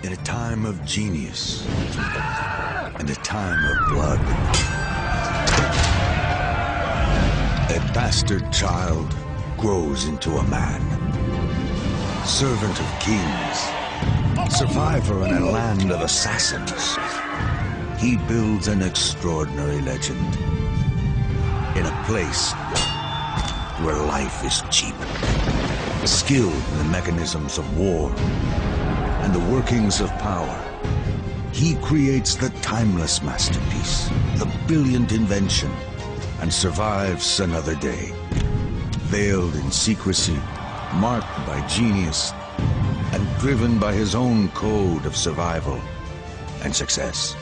In a time of genius and a time of blood, a bastard child grows into a man. Servant of kings, survivor in a land of assassins, he builds an extraordinary legend in a place where life is cheap. Skilled in the mechanisms of war and the workings of power, he creates the timeless masterpiece, the brilliant invention, and survives another day. Veiled in secrecy, marked by genius, and driven by his own code of survival and success.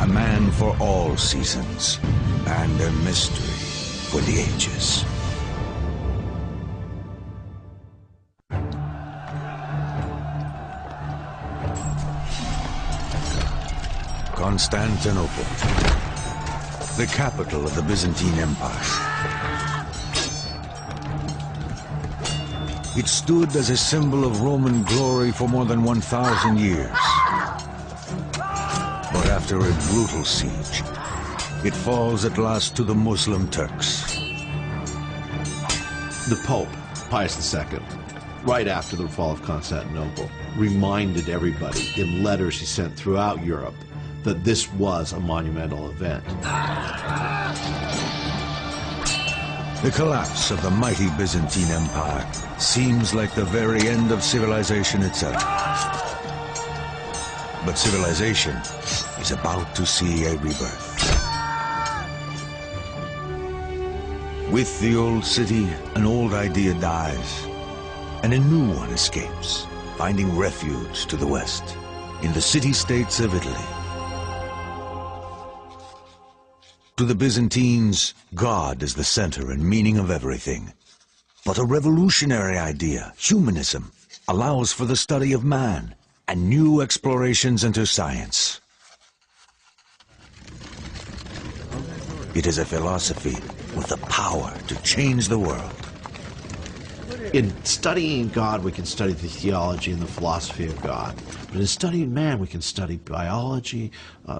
A man for all seasons, and a mystery for the ages. Constantinople, the capital of the Byzantine Empire. It stood as a symbol of Roman glory for more than 1,000 years. But after a brutal siege, it falls at last to the Muslim Turks. The Pope, Pius II, right after the fall of Constantinople, reminded everybody in letters he sent throughout Europe that this was a monumental event. The collapse of the mighty Byzantine Empire seems like the very end of civilization itself. But civilization is about to see a rebirth. With the old city, an old idea dies, and a new one escapes, finding refuge to the west, in the city-states of Italy. To the Byzantines, God is the center and meaning of everything. But a revolutionary idea, humanism, allows for the study of man and new explorations into science. It is a philosophy with the power to change the world. In studying God, we can study the theology and the philosophy of God. But in studying man, we can study biology,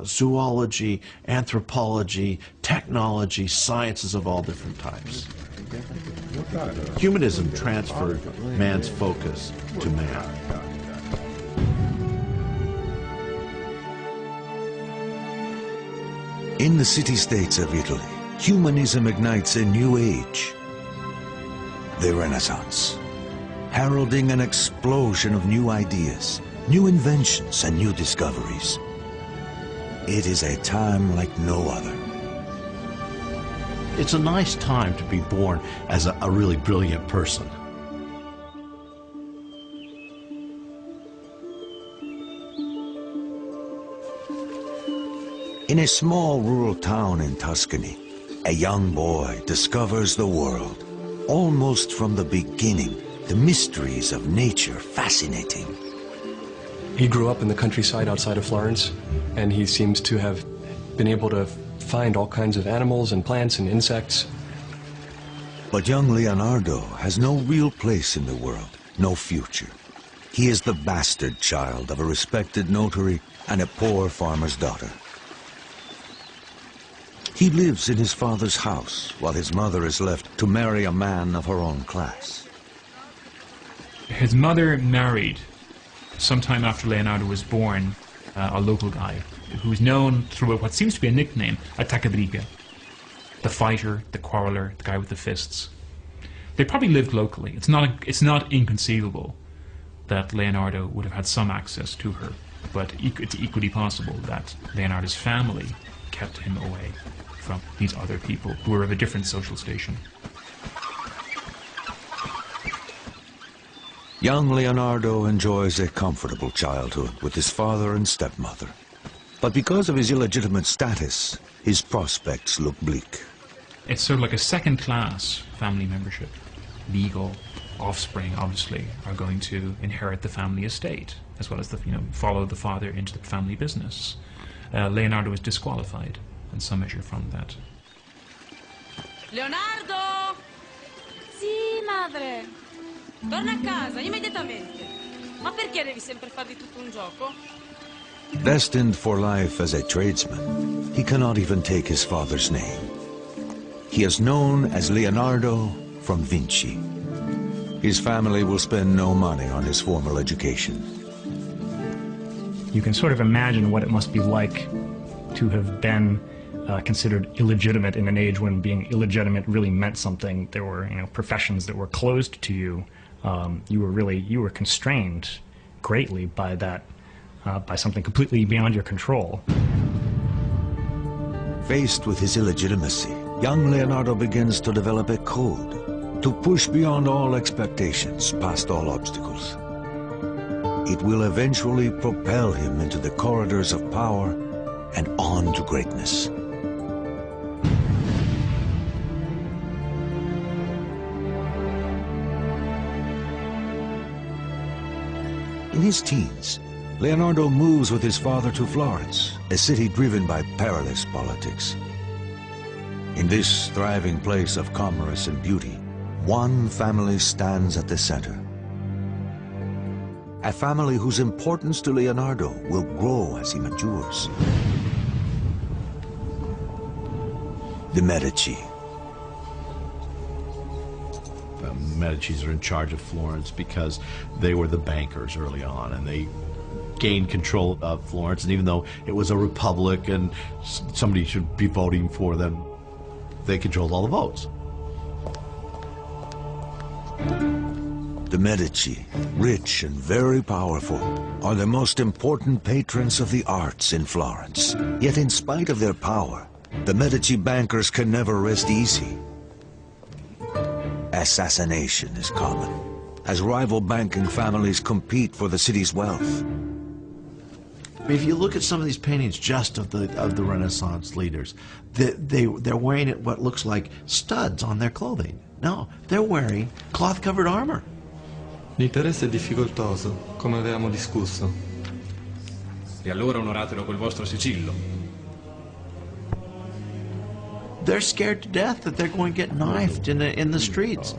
zoology, anthropology, technology, sciences of all different types. Humanism transferred man's focus to man. In the city-states of Italy, humanism ignites a new age. The Renaissance, heralding an explosion of new ideas, new inventions, and new discoveries. It is a time like no other. It's a nice time to be born as a really brilliant person. In a small rural town in Tuscany, a young boy discovers the world. Almost from the beginning, the mysteries of nature fascinating. He grew up in the countryside outside of Florence, and he seems to have been able to find all kinds of animals and plants and insects. But young Leonardo has no real place in the world, no future. He is the bastard child of a respected notary and a poor farmer's daughter. He lives in his father's house, while his mother is left to marry a man of her own class. His mother married, sometime after Leonardo was born, a local guy who is known through what seems to be a nickname, Attaccabriga. The fighter, the quarreler, the guy with the fists. They probably lived locally. It's not inconceivable that Leonardo would have had some access to her, but it's equally possible that Leonardo's family kept him away from these other people who were of a different social station. Young Leonardo enjoys a comfortable childhood with his father and stepmother. But because of his illegitimate status, his prospects look bleak. It's sort of like a second-class family membership. Legal offspring, obviously, are going to inherit the family estate, as well as follow the father into the family business. Leonardo is disqualified in some measure from that. Leonardo! Sì, madre. Torna a casa, immediatamente. Ma perché devi sempre fare di tutto un gioco? Destined for life as a tradesman, he cannot even take his father's name. He is known as Leonardo from Vinci. His family will spend no money on his formal education. You can sort of imagine what it must be like to have been considered illegitimate in an age when being illegitimate really meant something. There were, professions that were closed to you. You were constrained greatly by that, by something completely beyond your control. Faced with his illegitimacy, young Leonardo begins to develop a code to push beyond all expectations, past all obstacles. It will eventually propel him into the corridors of power and on to greatness. In his teens, Leonardo moves with his father to Florence, a city driven by perilous politics. In this thriving place of commerce and beauty, one family stands at the center. A family whose importance to Leonardo will grow as he matures. The Medici. The Medicis are in charge of Florence because they were the bankers early on, and they gained control of Florence. And even though it was a republic and somebody should be voting for them, they controlled all the votes. The Medici, rich and very powerful, are the most important patrons of the arts in Florence. Yet in spite of their power, the Medici bankers can never rest easy. Assassination is common, as rival banking families compete for the city's wealth. If you look at some of these paintings just of the Renaissance leaders, they're wearing what looks like studs on their clothing. No, they're wearing cloth-covered armor. L'interesse è difficoltoso, come avevamo discusso. E allora onoratelo col vostro sigillo. They're scared to death that they're going to get knifed in the streets.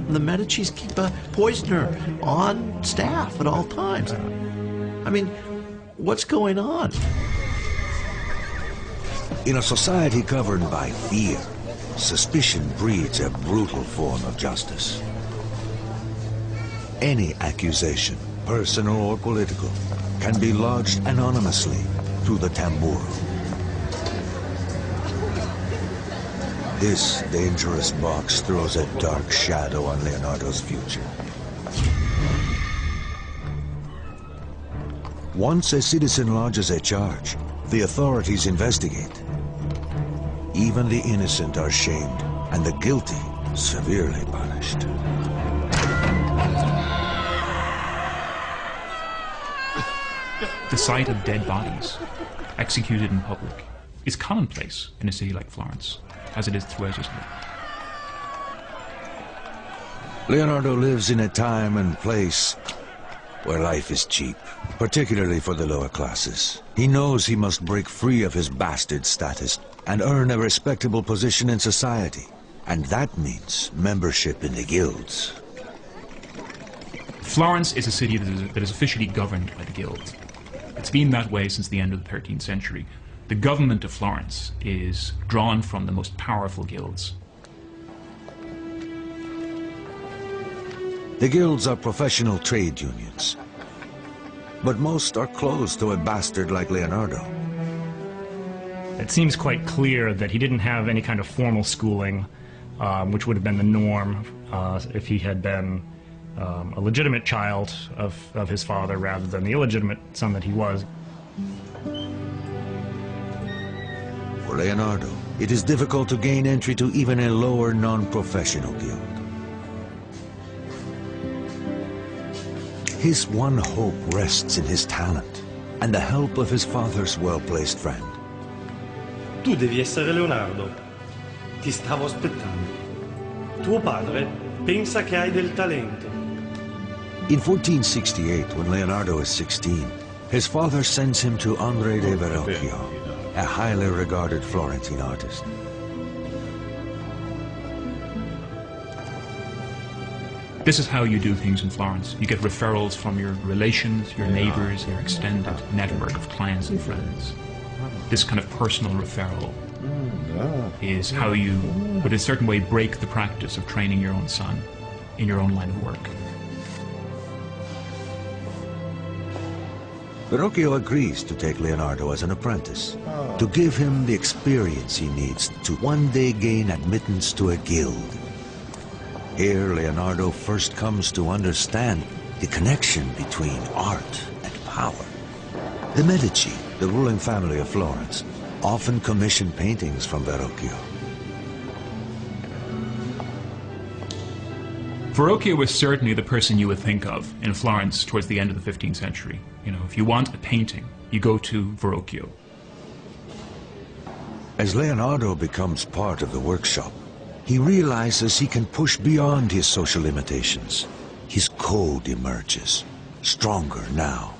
The Medicis keep a poisoner on staff at all times. I mean, what's going on? In a society governed by fear, suspicion breeds a brutal form of justice. Any accusation, personal or political, can be lodged anonymously through the tamburo. This dangerous box throws a dark shadow on Leonardo's future. Once a citizen lodges a charge, the authorities investigate. Even the innocent are shamed, and the guilty severely punished. The sight of dead bodies executed in public is commonplace in a city like Florence, as it is throughout Italy. Leonardo lives in a time and place where life is cheap, particularly for the lower classes. He knows he must break free of his bastard status and earn a respectable position in society. And that means membership in the guilds. Florence is a city that is officially governed by the guild. It's been that way since the end of the 13th century. The government of Florence is drawn from the most powerful guilds. The guilds are professional trade unions, but most are closed to a bastard like Leonardo. It seems quite clear that he didn't have any kind of formal schooling, which would have been the norm if he had been a legitimate child of his father rather than the illegitimate son that he was. For Leonardo, it is difficult to gain entry to even a lower non-professional guild. His one hope rests in his talent and the help of his father's well-placed friend. Tu devi essere Leonardo. Ti stavo aspettando. Tuo padre pensa che hai del talento. In 1468, when Leonardo is 16, his father sends him to Andrea de Verrocchio, a highly regarded Florentine artist. This is how you do things in Florence. You get referrals from your relations, your neighbors, your extended network of clients and friends. This kind of personal referral is how you, with a certain way, break the practice of training your own son in your own line of work. Verrocchio agrees to take Leonardo as an apprentice, to give him the experience he needs to one day gain admittance to a guild. Here, Leonardo first comes to understand the connection between art and power. The Medici, the ruling family of Florence, often commissioned paintings from Verrocchio. Verrocchio was certainly the person you would think of in Florence towards the end of the 15th century. You know, if you want a painting, you go to Verrocchio. As Leonardo becomes part of the workshop, he realizes he can push beyond his social limitations. His code emerges, stronger now.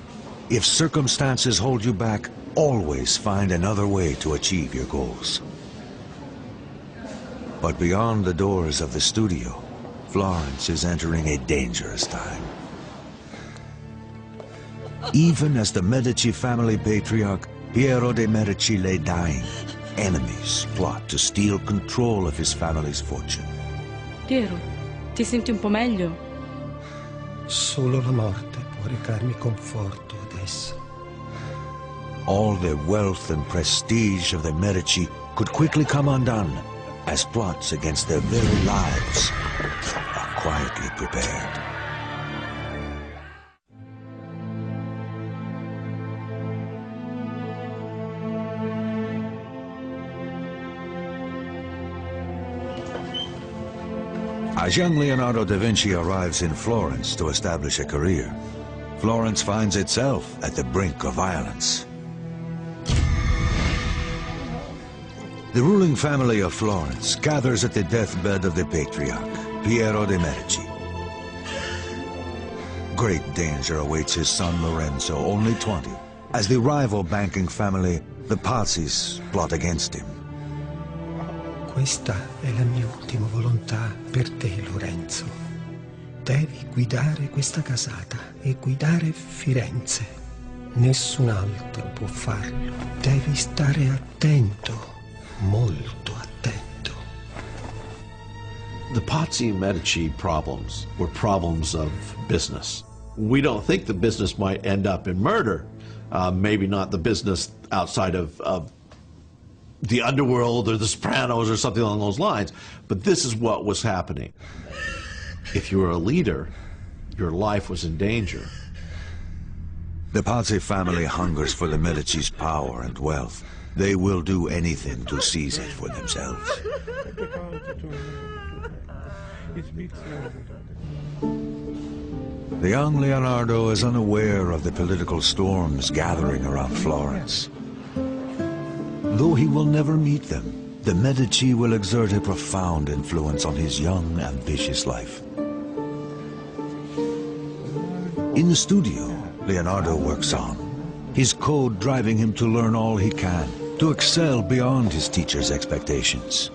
If circumstances hold you back, always find another way to achieve your goals. But beyond the doors of the studio, Florence is entering a dangerous time. Even as the Medici family patriarch, Piero de' Medici, lay dying, enemies plot to steal control of his family's fortune. Piero, ti senti un po' meglio? Solo la morte può recarmi conforto adesso. All the wealth and prestige of the Medici could quickly come undone as plots against their very lives are quietly prepared. As young Leonardo da Vinci arrives in Florence to establish a career, Florence finds itself at the brink of violence. The ruling family of Florence gathers at the deathbed of the patriarch, Piero de' Medici. Great danger awaits his son Lorenzo, only 20, as the rival banking family, the Pazis, plot against him. Questa è la mia ultima volontà per te, Lorenzo. Devi guidare questa casata e guidare Firenze. Nessun altro può farlo. Devi stare attento, molto attento. The Pazzi and Medici problems were problems of business. We don't think the business might end up in murder. Maybe not the business outside of the underworld or the Sopranos or something along those lines, but this is what was happening. If you were a leader, your life was in danger. The Pazzi family hungers for the Medici's power and wealth. They will do anything to seize it for themselves. The young Leonardo is unaware of the political storms gathering around Florence. Though he will never meet them, the Medici will exert a profound influence on his young, ambitious life. In the studio, Leonardo works on, his code driving him to learn all he can, to excel beyond his teacher's expectations.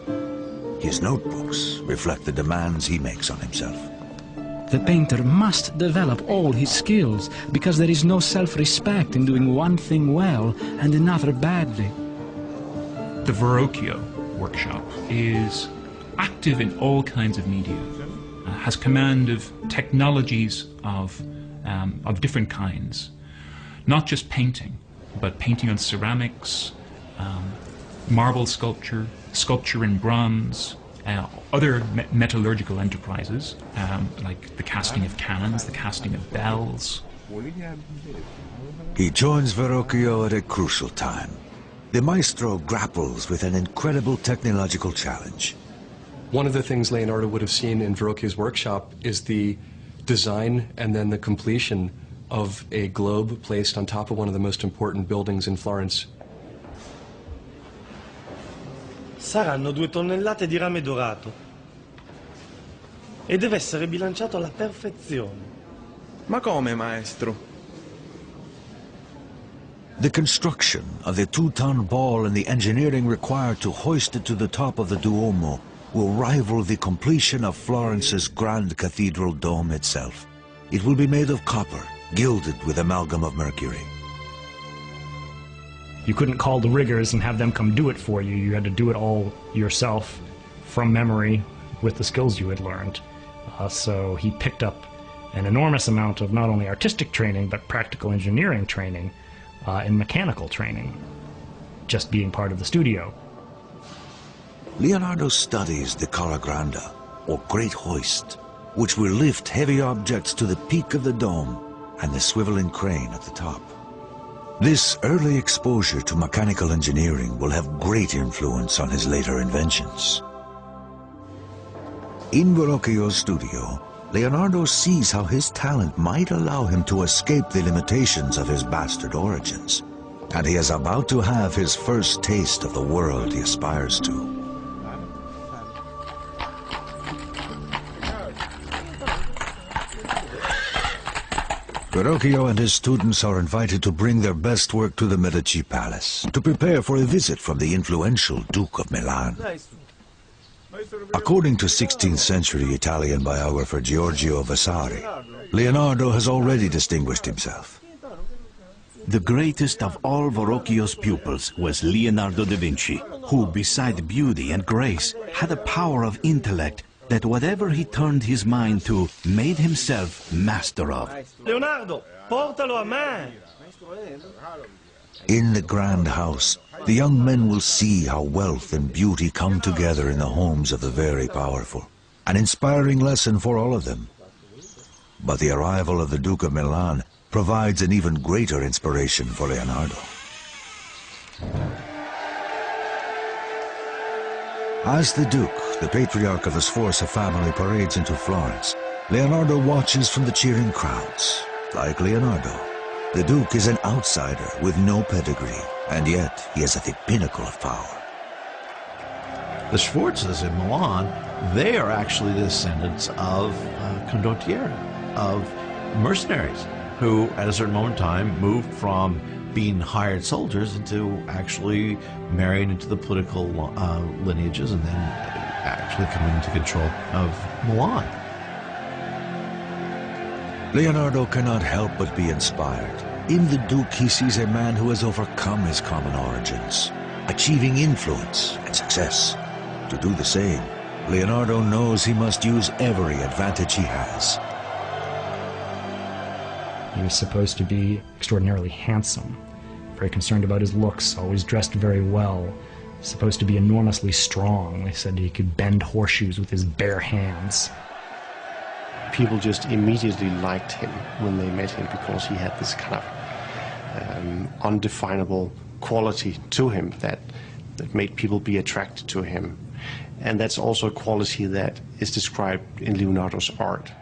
His notebooks reflect the demands he makes on himself. The painter must develop all his skills, because there is no self-respect in doing one thing well and another badly. The Verrocchio workshop is active in all kinds of media, has command of technologies of different kinds. Not just painting, but painting on ceramics, marble sculpture, sculpture in bronze, other metallurgical enterprises, like the casting of cannons, the casting of bells. He joins Verrocchio at a crucial time. The maestro grapples with an incredible technological challenge. One of the things Leonardo would have seen in Verrocchio's workshop is the design and then the completion of a globe placed on top of one of the most important buildings in Florence. Saranno 2 tonnellate di rame dorato e deve essere bilanciato alla perfezione. Ma come, maestro? The construction of the 2-ton ball and the engineering required to hoist it to the top of the Duomo will rival the completion of Florence's grand cathedral dome itself. It will be made of copper, gilded with amalgam of mercury. You couldn't call the riggers and have them come do it for you. You had to do it all yourself from memory with the skills you had learned. So he picked up an enormous amount of not only artistic training, but practical engineering training and mechanical training, just being part of the studio. Leonardo studies the Cara Granda, or Great Hoist, which will lift heavy objects to the peak of the dome and the swiveling crane at the top. This early exposure to mechanical engineering will have great influence on his later inventions. In Verrocchio's studio, Leonardo sees how his talent might allow him to escape the limitations of his bastard origins, and he is about to have his first taste of the world he aspires to. Verrocchio and his students are invited to bring their best work to the Medici Palace to prepare for a visit from the influential Duke of Milan. According to 16th century Italian biographer Giorgio Vasari, Leonardo has already distinguished himself. The greatest of all Verrocchio's pupils was Leonardo DaVinci, who, beside beauty and grace, had a power of intellect that whatever he turned his mind to, made himself master of. Leonardo, portalo a me! In the grand house, the young men will see how wealth and beauty come together in the homes of the very powerful. An inspiring lesson for all of them. But the arrival of the Duke of Milan provides an even greater inspiration for Leonardo. As the Duke, the patriarch of the Sforza family, parades into Florence, Leonardo watches from the cheering crowds. Like Leonardo, the Duke is an outsider with no pedigree, and yet he is at the pinnacle of power. The Sforzas in Milan, they are actually the descendants of condottieri, of mercenaries, who at a certain moment in time moved from being hired soldiers into actually marrying into the political lineages and then actually coming into control of Milan. Leonardo cannot help but be inspired. In the Duke, he sees a man who has overcome his common origins, achieving influence and success. To do the same, Leonardo knows he must use every advantage he has. He was supposed to be extraordinarily handsome, very concerned about his looks, always dressed very well, supposed to be enormously strong. They said he could bend horseshoes with his bare hands. People just immediately liked him when they met him because he had this kind of undefinable quality to him that made people be attracted to him. And that's also a quality that is described in Leonardo's art.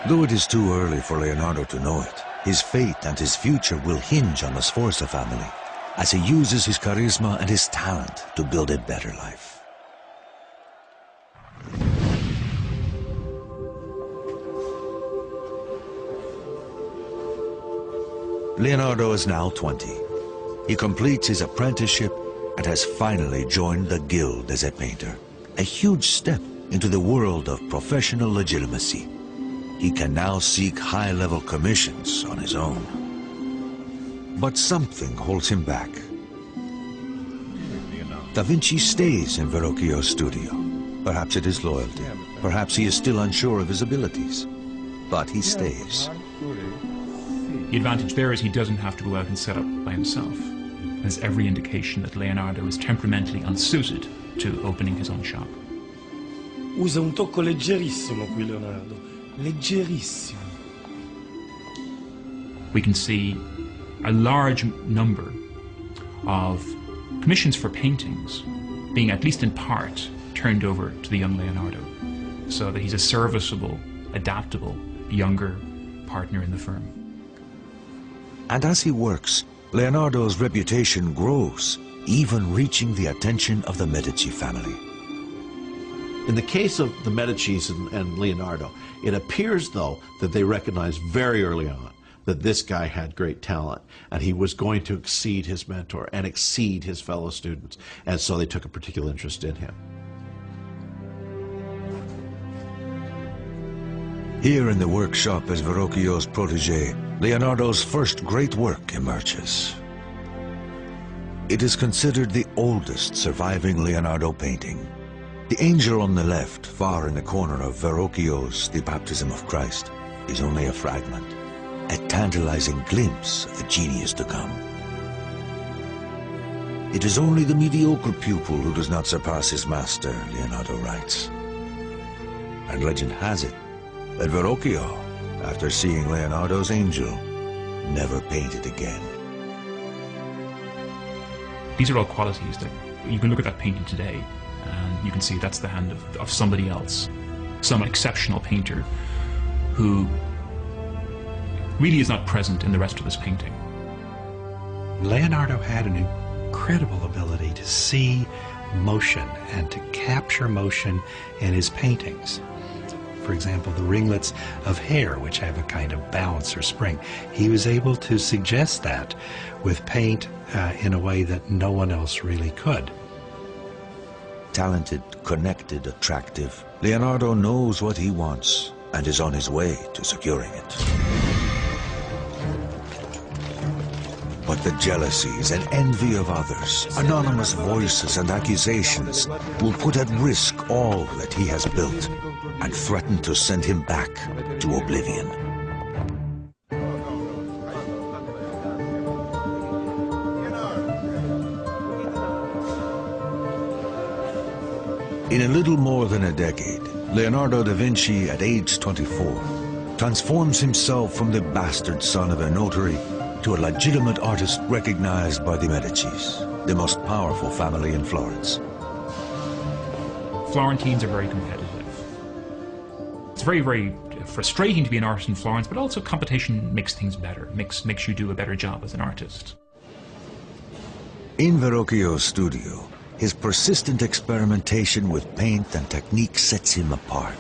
Though it is too early for Leonardo to know it, his fate and his future will hinge on the Sforza family as he uses his charisma and his talent to build a better life. Leonardo is now 20. He completes his apprenticeship and has finally joined the guild as a painter, a huge step into the world of professional legitimacy. He can now seek high-level commissions on his own. But something holds him back. Da Vinci stays in Verrocchio's studio. Perhaps it is loyalty. Perhaps he is still unsure of his abilities. But he stays. The advantage there is he doesn't have to go out and set up by himself. There's every indication that Leonardo is temperamentally unsuited to opening his own shop. Usa un tocco leggerissimo qui, Leonardo. Leggerissimo. We can see a large number of commissions for paintings being, at least in part, turned over to the young Leonardo, so that he's a serviceable, adaptable, younger partner in the firm. And as he works, Leonardo's reputation grows, even reaching the attention of the Medici family. In the case of the Medicis and Leonardo, it appears, though, that they recognize very early on that this guy had great talent, and he was going to exceed his mentor and exceed his fellow students, and so they took a particular interest in him. Here in the workshop as Verrocchio's protege, Leonardo's first great work emerges. It is considered the oldest surviving Leonardo painting. The angel on the left, far in the corner of Verrocchio's The Baptism of Christ, is only a fragment, a tantalizing glimpse of the genius to come. It is only the mediocre pupil who does not surpass his master, Leonardo writes. And legend has it that Verrocchio, after seeing Leonardo's angel, never painted again. These are all qualities that you can look at that painting today and you can see that's the hand of somebody else, some exceptional painter who really is not present in the rest of this painting. Leonardo had an incredible ability to see motion and to capture motion in his paintings. For example, the ringlets of hair, which have a kind of bounce or spring. He was able to suggest that with paint in a way that no one else really could. Talented, connected, attractive, Leonardo knows what he wants and is on his way to securing it. But the jealousies and envy of others, anonymous voices and accusations will put at risk all that he has built and threaten to send him back to oblivion. In a little more than a decade, Leonardo da Vinci, at age 24, transforms himself from the bastard son of a notary to a legitimate artist recognized by the Medicis, the most powerful family in Florence. Florentines are very competitive. It's very, very frustrating to be an artist in Florence, but also competition makes things better, makes you do a better job as an artist. In Verrocchio's studio, his persistent experimentation with paint and technique sets him apart.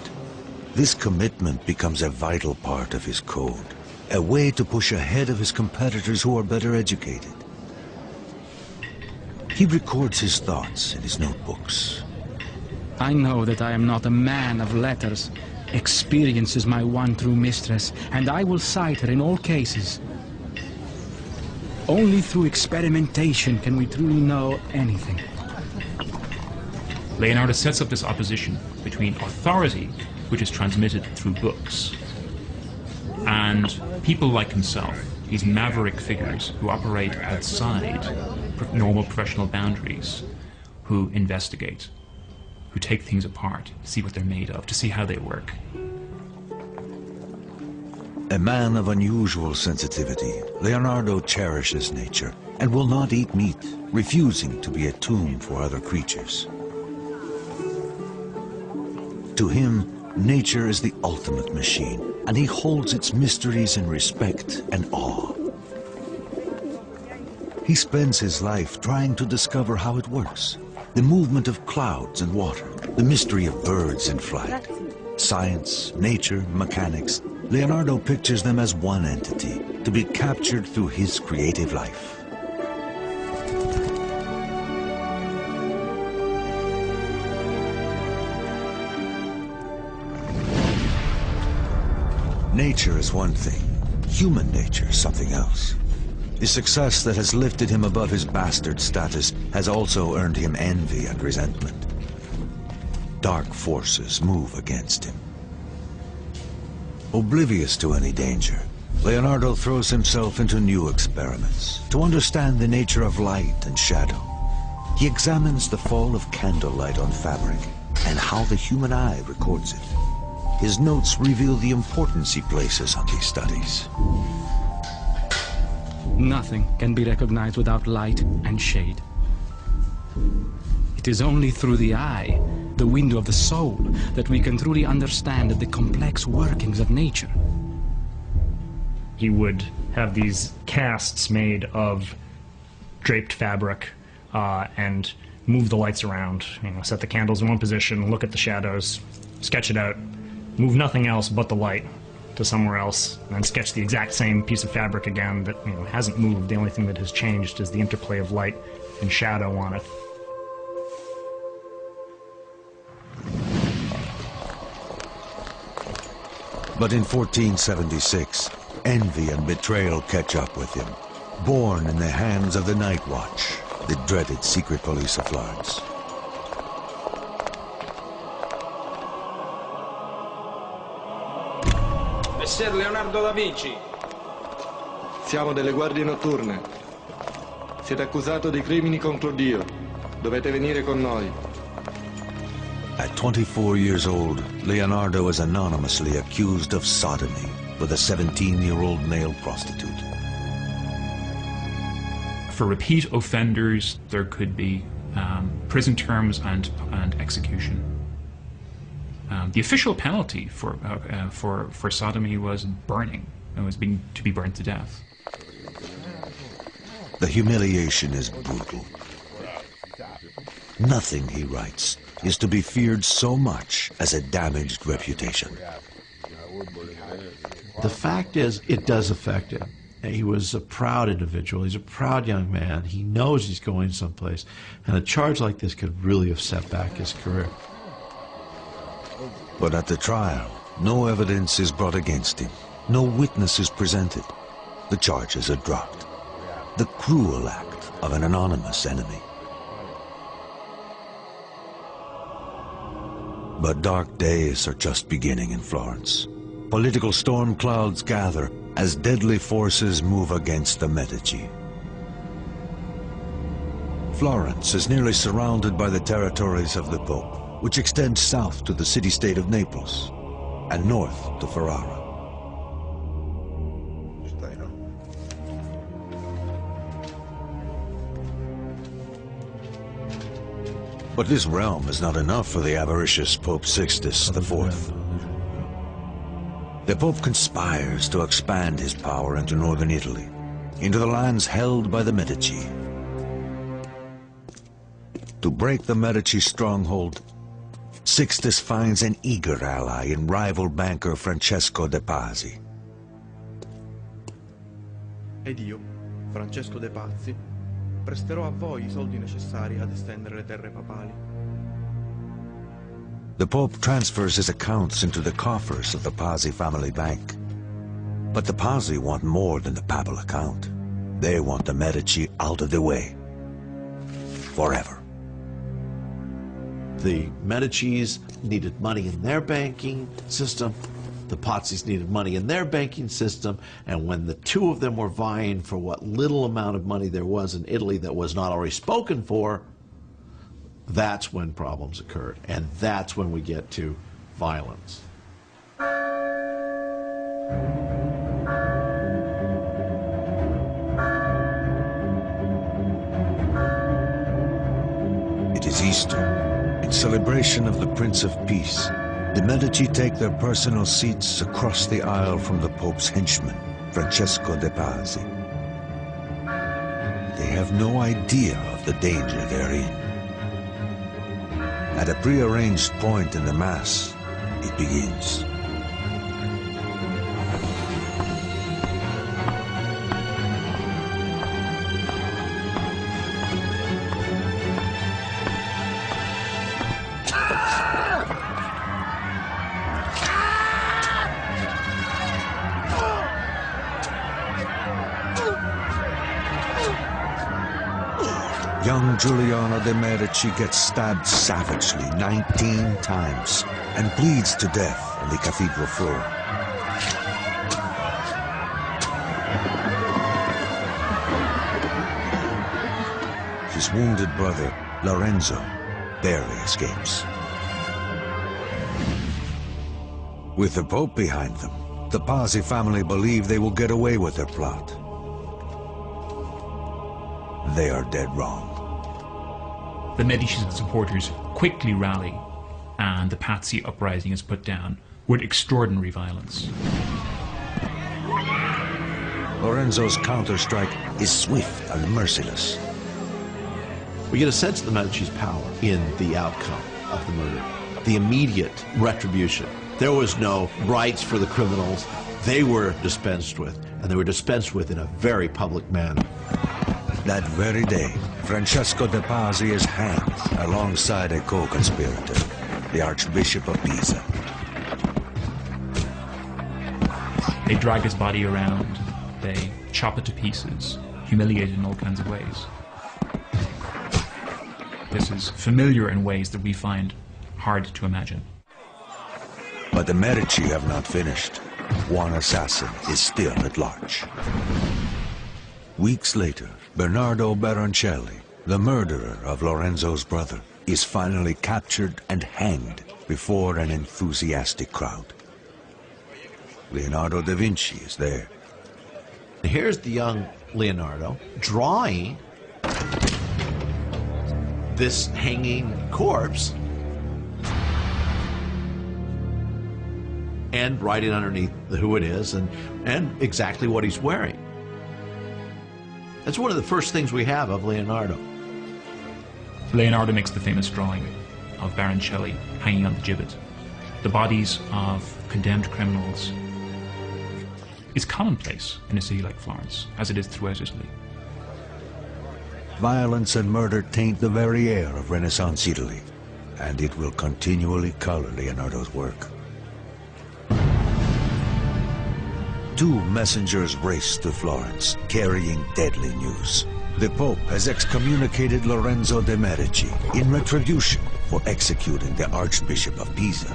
This commitment becomes a vital part of his code, a way to push ahead of his competitors who are better educated. He records his thoughts in his notebooks. I know that I am not a man of letters. Experience is my one true mistress, and I will cite her in all cases. Only through experimentation can we truly know anything. Leonardo sets up this opposition between authority, which is transmitted through books, and people like himself, these maverick figures who operate outside normal professional boundaries, who investigate, who take things apart, see what they're made of, to see how they work. A man of unusual sensitivity, Leonardo cherishes nature and will not eat meat, refusing to be a tomb for other creatures. To him, nature is the ultimate machine, and he holds its mysteries in respect and awe. He spends his life trying to discover how it works. The movement of clouds and water, the mystery of birds in flight. Science, nature, mechanics, Leonardo pictures them as one entity, to be captured through his creative life. Nature is one thing, human nature is something else. The success that has lifted him above his bastard status has also earned him envy and resentment. Dark forces move against him. Oblivious to any danger, Leonardo throws himself into new experiments to understand the nature of light and shadow. He examines the fall of candlelight on fabric and how the human eye records it. His notes reveal the importance he places on these studies. Nothing can be recognized without light and shade. It is only through the eye, the window of the soul, that we can truly understand the complex workings of nature. He would have these casts made of draped fabric and move the lights around, set the candles in one position, look at the shadows, sketch it out, move nothing else but the light, to somewhere else and then sketch the exact same piece of fabric again that hasn't moved. The only thing that has changed is the interplay of light and shadow on it. But in 1476, envy and betrayal catch up with him. Born in the hands of the Night Watch, the dreaded secret police of Florence. Messer Leonardo DaVinci. Siamo delle guardie notturne. Siete accusato di crimini contro Dio. Dovete venire con noi. At 24 years old, Leonardo is anonymously accused of sodomy with a 17-year-old male prostitute. For repeat offenders, there could be prison terms and execution. The official penalty for sodomy was burning. It was to be burned to death. The humiliation is brutal. Nothing, he writes, is to be feared so much as a damaged reputation. The fact is, it does affect him. He was a proud individual. He's a proud young man. He knows he's going someplace. And a charge like this could really have set back his career. But at the trial, no evidence is brought against him. No witness is presented. The charges are dropped. The cruel act of an anonymous enemy. But dark days are just beginning in Florence. Political storm clouds gather as deadly forces move against the Medici. Florence is nearly surrounded by the territories of the Pope, which extend south to the city-state of Naples and north to Ferrara. But this realm is not enough for the avaricious Pope Sixtus IV. The Pope conspires to expand his power into northern Italy, into the lands held by the Medici. To break the Medici stronghold, Sixtus finds an eager ally in rival banker Francesco de Pazzi. Ed io, Francesco de Pazzi, presterò a voi I soldi necessari ad estendere le terre papali. The Pope transfers his accounts into the coffers of the Pazzi family bank. But the Pazzi want more than the papal account. They want the Medici out of the way. Forever. The Medicis needed money in their banking system. The Pazzis needed money in their banking system. And when the two of them were vying for what little amount of money there was in Italy that was not already spoken for, that's when problems occurred. And that's when we get to violence. It is Easter. In celebration of the Prince of Peace, the Medici take their personal seats across the aisle from the Pope's henchman, Francesco de Pazzi. They have no idea of the danger they're in. At a prearranged point in the Mass, it begins. Young Giuliano de' Medici gets stabbed savagely 19 times and bleeds to death on the cathedral floor. His wounded brother, Lorenzo, barely escapes. With the Pope behind them, the Pazzi family believe they will get away with their plot. They are dead wrong. The Medici supporters quickly rally, and the Pazzi uprising is put down with extraordinary violence. Lorenzo's counter-strike is swift and merciless. We get a sense of the Medici's power in the outcome of the murder, the immediate retribution. There was no rights for the criminals. They were dispensed with, and they were dispensed with in a very public manner. That very day, Francesco de' Pazzi is hanged alongside a co-conspirator, the Archbishop of Pisa. They drag his body around, they chop it to pieces, humiliate it in all kinds of ways. This is familiar in ways that we find hard to imagine. But the Medici have not finished. One assassin is still at large. Weeks later, Bernardo Baroncelli, the murderer of Lorenzo's brother, is finally captured and hanged before an enthusiastic crowd. Leonardo da Vinci is there. Here's the young Leonardo drawing this hanging corpse and writing underneath who it is and exactly what he's wearing. That's one of the first things we have of Leonardo. Leonardo makes the famous drawing of Baroncelli hanging on the gibbet. The bodies of condemned criminals is commonplace in a city like Florence, as it is throughout Italy. Violence and murder taint the very air of Renaissance Italy, and it will continually color Leonardo's work. Two messengers race to Florence, carrying deadly news. The Pope has excommunicated Lorenzo de' Medici in retribution for executing the Archbishop of Pisa.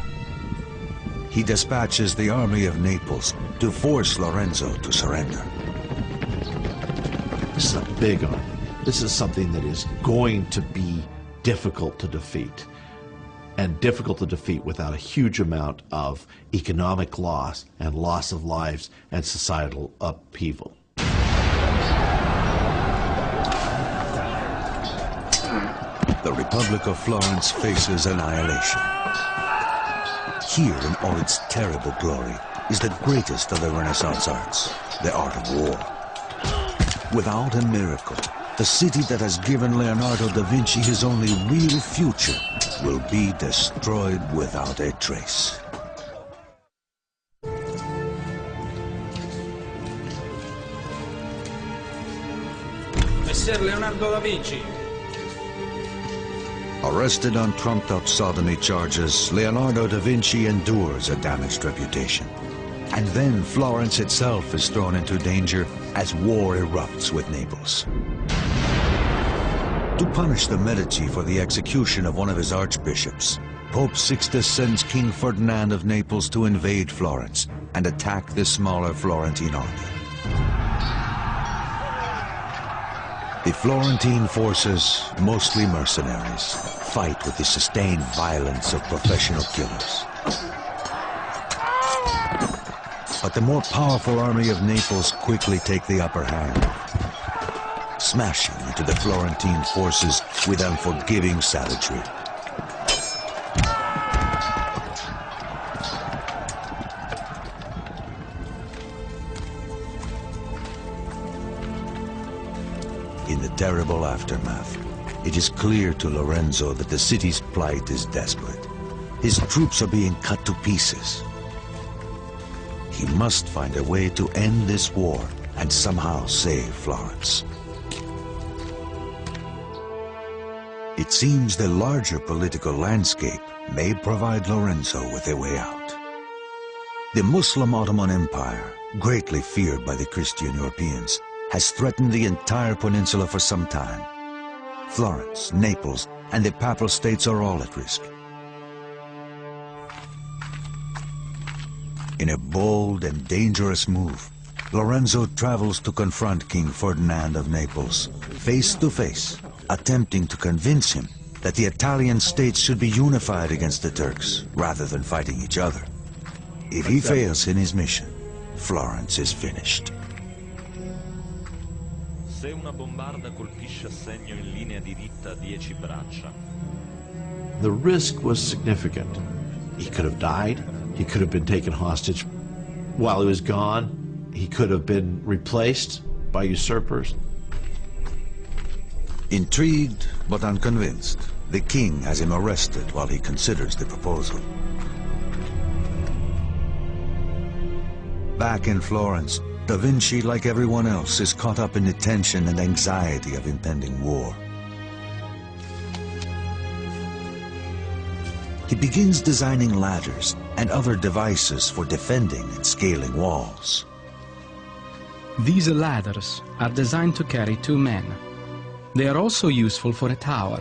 He dispatches the army of Naples to force Lorenzo to surrender. This is a big army. This is something that is going to be difficult to defeat, and difficult to defeat without a huge amount of economic loss and loss of lives and societal upheaval. The Republic of Florence faces annihilation. Here in all its terrible glory is the greatest of the Renaissance arts, the art of war. Without a miracle, the city that has given Leonardo da Vinci his only real future will be destroyed without a trace. Messer Leonardo da Vinci. Arrested on trumped-up sodomy charges, Leonardo da Vinci endures a damaged reputation. And then Florence itself is thrown into danger as war erupts with Naples. To punish the Medici for the execution of one of his archbishops, Pope Sixtus sends King Ferdinand of Naples to invade Florence and attack the smaller Florentine army. The Florentine forces, mostly mercenaries, fight with the sustained violence of professional killers. But the more powerful army of Naples quickly take the upper hand, smashing into the Florentine forces with unforgiving savagery. In the terrible aftermath, it is clear to Lorenzo that the city's plight is desperate. His troops are being cut to pieces. He must find a way to end this war and somehow save Florence. It seems the larger political landscape may provide Lorenzo with a way out. The Muslim Ottoman Empire, greatly feared by the Christian Europeans, has threatened the entire peninsula for some time. Florence, Naples, and the Papal States are all at risk. In a bold and dangerous move, Lorenzo travels to confront King Ferdinand of Naples, face to face, attempting to convince him that the Italian states should be unified against the Turks, rather than fighting each other. If he fails in his mission, Florence is finished. Se una bombarda colpisce a segno in linea diritta 10 braccia. The risk was significant. He could have died. He could have been taken hostage while he was gone. He could have been replaced by usurpers. Intrigued but unconvinced, the king has him arrested while he considers the proposal. Back in Florence, Da Vinci, like everyone else, is caught up in the tension and anxiety of impending war. He begins designing ladders and other devices for defending and scaling walls. These ladders are designed to carry 2 men. They are also useful for a tower,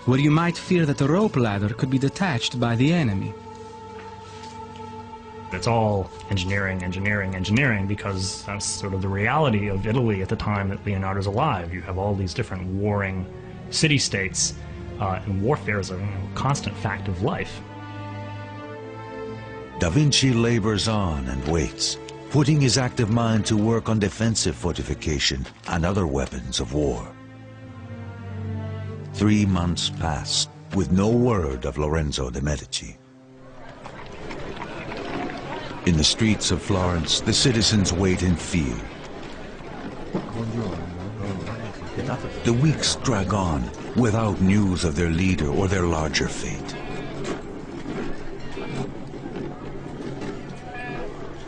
where you might fear that a rope ladder could be detached by the enemy. It's all engineering, engineering, engineering, because that's sort of the reality of Italy at the time that Leonardo's alive. You have all these different warring city-states, and warfare is a constant fact of life. Da Vinci labors on and waits, putting his active mind to work on defensive fortification and other weapons of war. 3 months pass with no word of Lorenzo de' Medici. In the streets of Florence, the citizens wait in fear. The weeks drag on without news of their leader or their larger fate.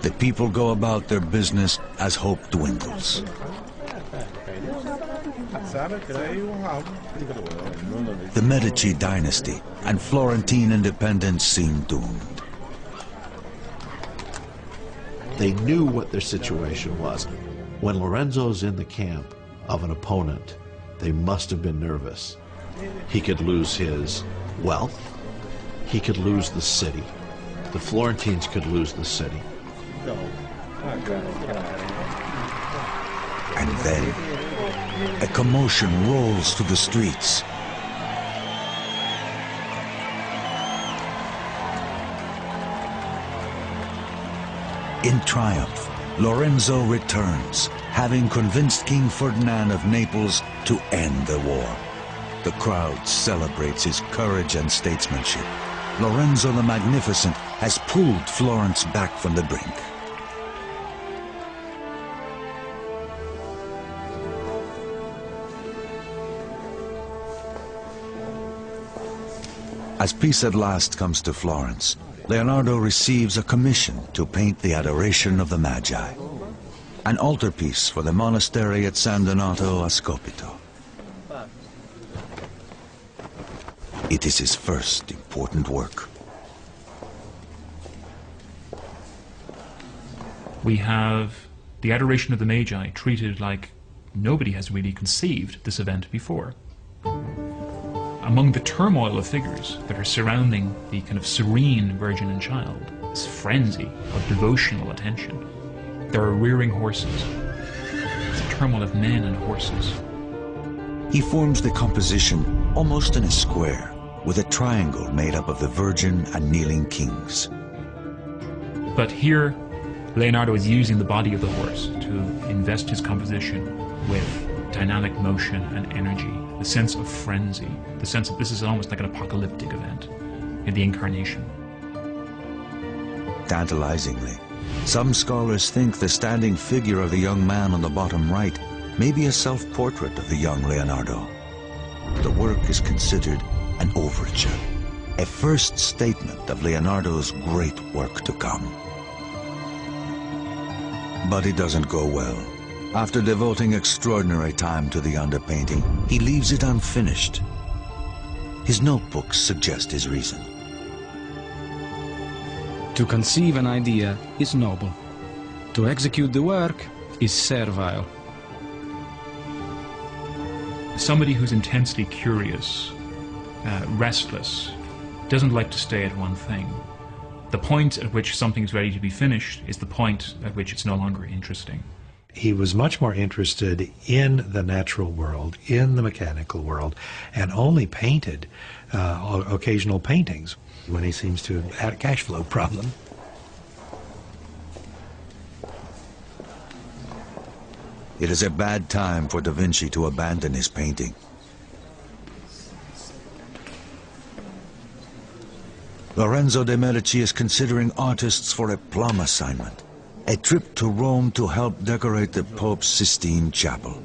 The people go about their business as hope dwindles. The Medici dynasty and Florentine independence seem doomed. They knew what their situation was. When Lorenzo's in the camp of an opponent, they must have been nervous. He could lose his wealth. He could lose the city. The Florentines could lose the city. And then, a commotion rolls through the streets. In triumph, Lorenzo returns, having convinced King Ferdinand of Naples to end the war. The crowd celebrates his courage and statesmanship. Lorenzo the Magnificent has pulled Florence back from the brink. As peace at last comes to Florence, Leonardo receives a commission to paint the Adoration of the Magi, an altarpiece for the monastery at San Donato a Scopito. It is his first important work. We have the Adoration of the Magi treated like nobody has really conceived this event before. Among the turmoil of figures that are surrounding the kind of serene Virgin and Child, this frenzy of devotional attention, there are rearing horses. It's a turmoil of men and horses. He forms the composition almost in a square, with a triangle made up of the Virgin and kneeling kings. But here, Leonardo is using the body of the horse to invest his composition with dynamic motion and energy, the sense of frenzy, the sense that this is almost like an apocalyptic event in the incarnation. Tantalizingly, some scholars think the standing figure of the young man on the bottom right may be a self-portrait of the young Leonardo. The work is considered an overture, a first statement of Leonardo's great work to come. But it doesn't go well. After devoting extraordinary time to the underpainting, he leaves it unfinished. His notebooks suggest his reason. To conceive an idea is noble. To execute the work is servile. Somebody who's intensely curious, restless, doesn't like to stay at one thing. The point at which something's ready to be finished is the point at which it's no longer interesting. He was much more interested in the natural world, in the mechanical world, and only painted occasional paintings when he seems to have had a cash flow problem. It is a bad time for Da Vinci to abandon his painting. Lorenzo de' Medici is considering artists for a plum assignment. A trip to Rome to help decorate the Pope's Sistine Chapel.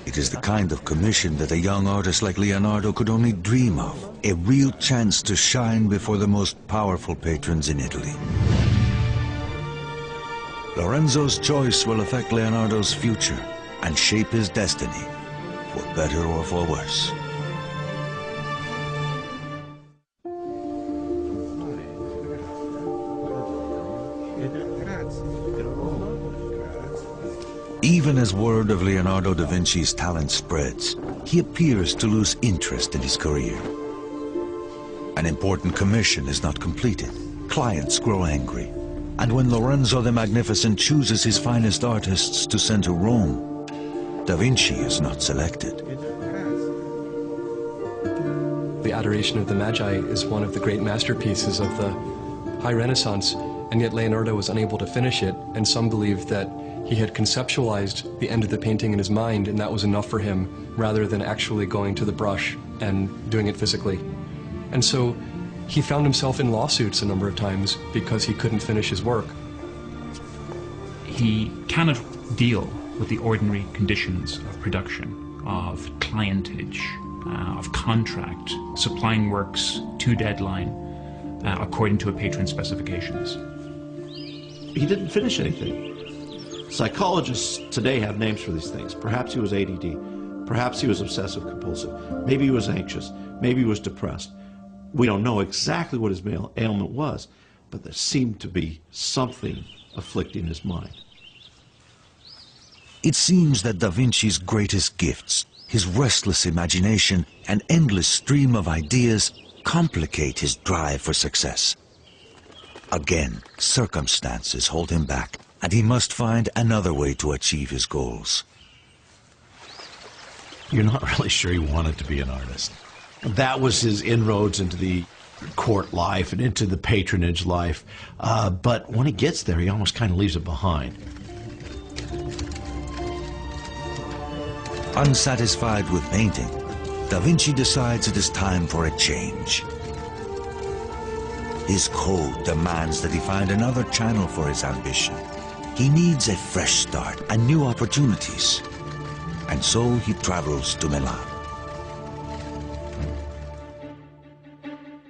It is the kind of commission that a young artist like Leonardo could only dream of. A real chance to shine before the most powerful patrons in Italy. Lorenzo's choice will affect Leonardo's future and shape his destiny, for better or for worse. Even as word of Leonardo da Vinci's talent spreads, he appears to lose interest in his career. An important commission is not completed. Clients grow angry. And when Lorenzo the Magnificent chooses his finest artists to send to Rome, Da Vinci is not selected. The Adoration of the Magi is one of the great masterpieces of the High Renaissance, and yet Leonardo was unable to finish it, and some believe that he had conceptualized the end of the painting in his mind, and that was enough for him, rather than actually going to the brush and doing it physically. And so he found himself in lawsuits a number of times because he couldn't finish his work. He cannot deal with the ordinary conditions of production, of clientage, of contract, supplying works to deadline according to a patron's specifications. He didn't finish anything. Psychologists today have names for these things. Perhaps he was ADD. Perhaps he was obsessive compulsive. Maybe he was anxious. Maybe he was depressed. We don't know exactly what his ailment was, but there seemed to be something afflicting his mind. It seems that Da Vinci's greatest gifts, his restless imagination and endless stream of ideas, complicate his drive for success. Again, circumstances hold him back, and he must find another way to achieve his goals. You're not really sure he wanted to be an artist. That was his inroads into the court life and into the patronage life. But when he gets there, he almost kind of leaves it behind. Unsatisfied with painting, Da Vinci decides it is time for a change. His code demands that he find another channel for his ambition. He needs a fresh start and new opportunities. And so he travels to Milan.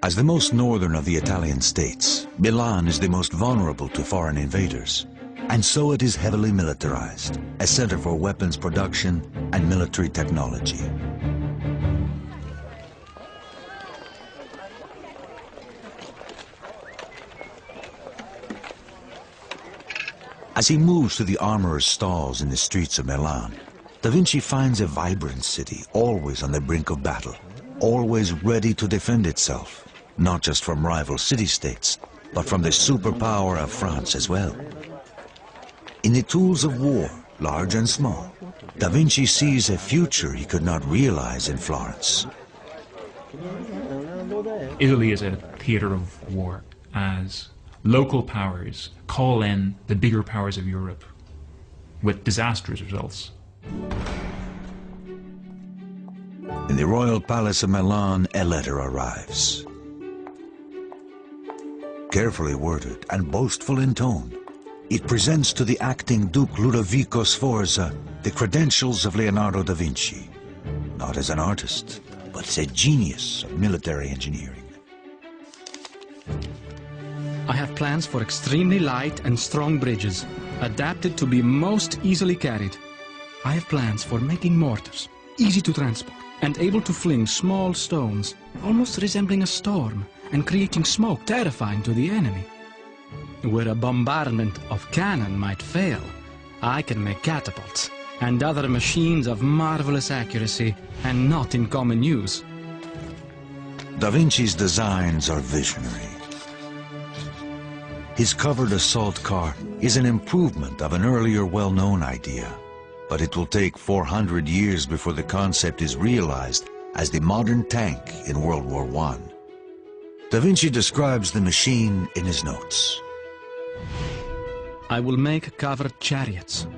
As the most northern of the Italian states, Milan is the most vulnerable to foreign invaders. And so it is heavily militarized, a center for weapons production and military technology. As he moves to the armorer's stalls in the streets of Milan, Da Vinci finds a vibrant city, always on the brink of battle, always ready to defend itself, not just from rival city-states, but from the superpower of France as well. In the tools of war, large and small, Da Vinci sees a future he could not realize in Florence. Italy is a theater of war, as local powers call in the bigger powers of Europe with disastrous results. In the royal palace of Milan, a letter arrives. Carefully worded and boastful in tone, it presents to the acting Duke Ludovico Sforza the credentials of Leonardo da Vinci, not as an artist, but as a genius of military engineering. I have plans for extremely light and strong bridges, adapted to be most easily carried. I have plans for making mortars, easy to transport, and able to fling small stones, almost resembling a storm, and creating smoke terrifying to the enemy. Where a bombardment of cannon might fail, I can make catapults and other machines of marvelous accuracy and not in common use. Da Vinci's designs are visionary. His covered assault car is an improvement of an earlier well-known idea, but it will take 400 years before the concept is realized as the modern tank in World War I. Da Vinci describes the machine in his notes. I will make covered chariots,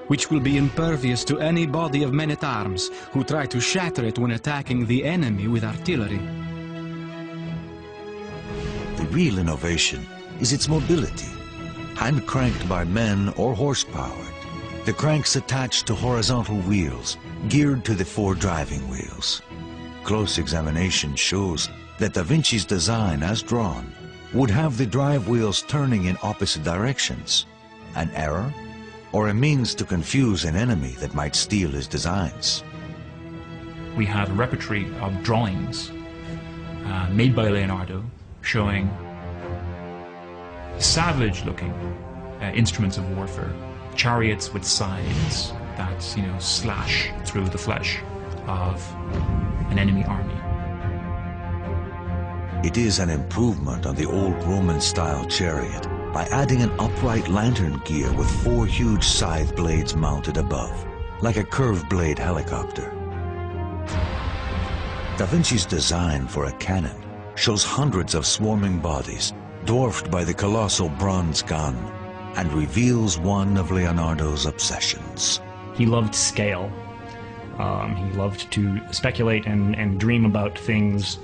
which will be impervious to any body of men-at-arms who try to shatter it when attacking the enemy with artillery. The real innovation is its mobility, hand-cranked by men or horse-powered. The cranks attached to horizontal wheels, geared to the 4 driving wheels. Close examination shows that Da Vinci's design, as drawn, would have the drive wheels turning in opposite directions, an error, or a means to confuse an enemy that might steal his designs? We have a repertoire of drawings made by Leonardo showing savage-looking instruments of warfare, chariots with scythes that, you know, slash through the flesh of an enemy army. It is an improvement on the old Roman-style chariot by adding an upright lantern gear with 4 huge scythe blades mounted above, like a curved blade helicopter. Da Vinci's design for a cannon shows hundreds of swarming bodies, dwarfed by the colossal bronze gun, and reveals one of Leonardo's obsessions. He loved scale. He loved to speculate and dream about things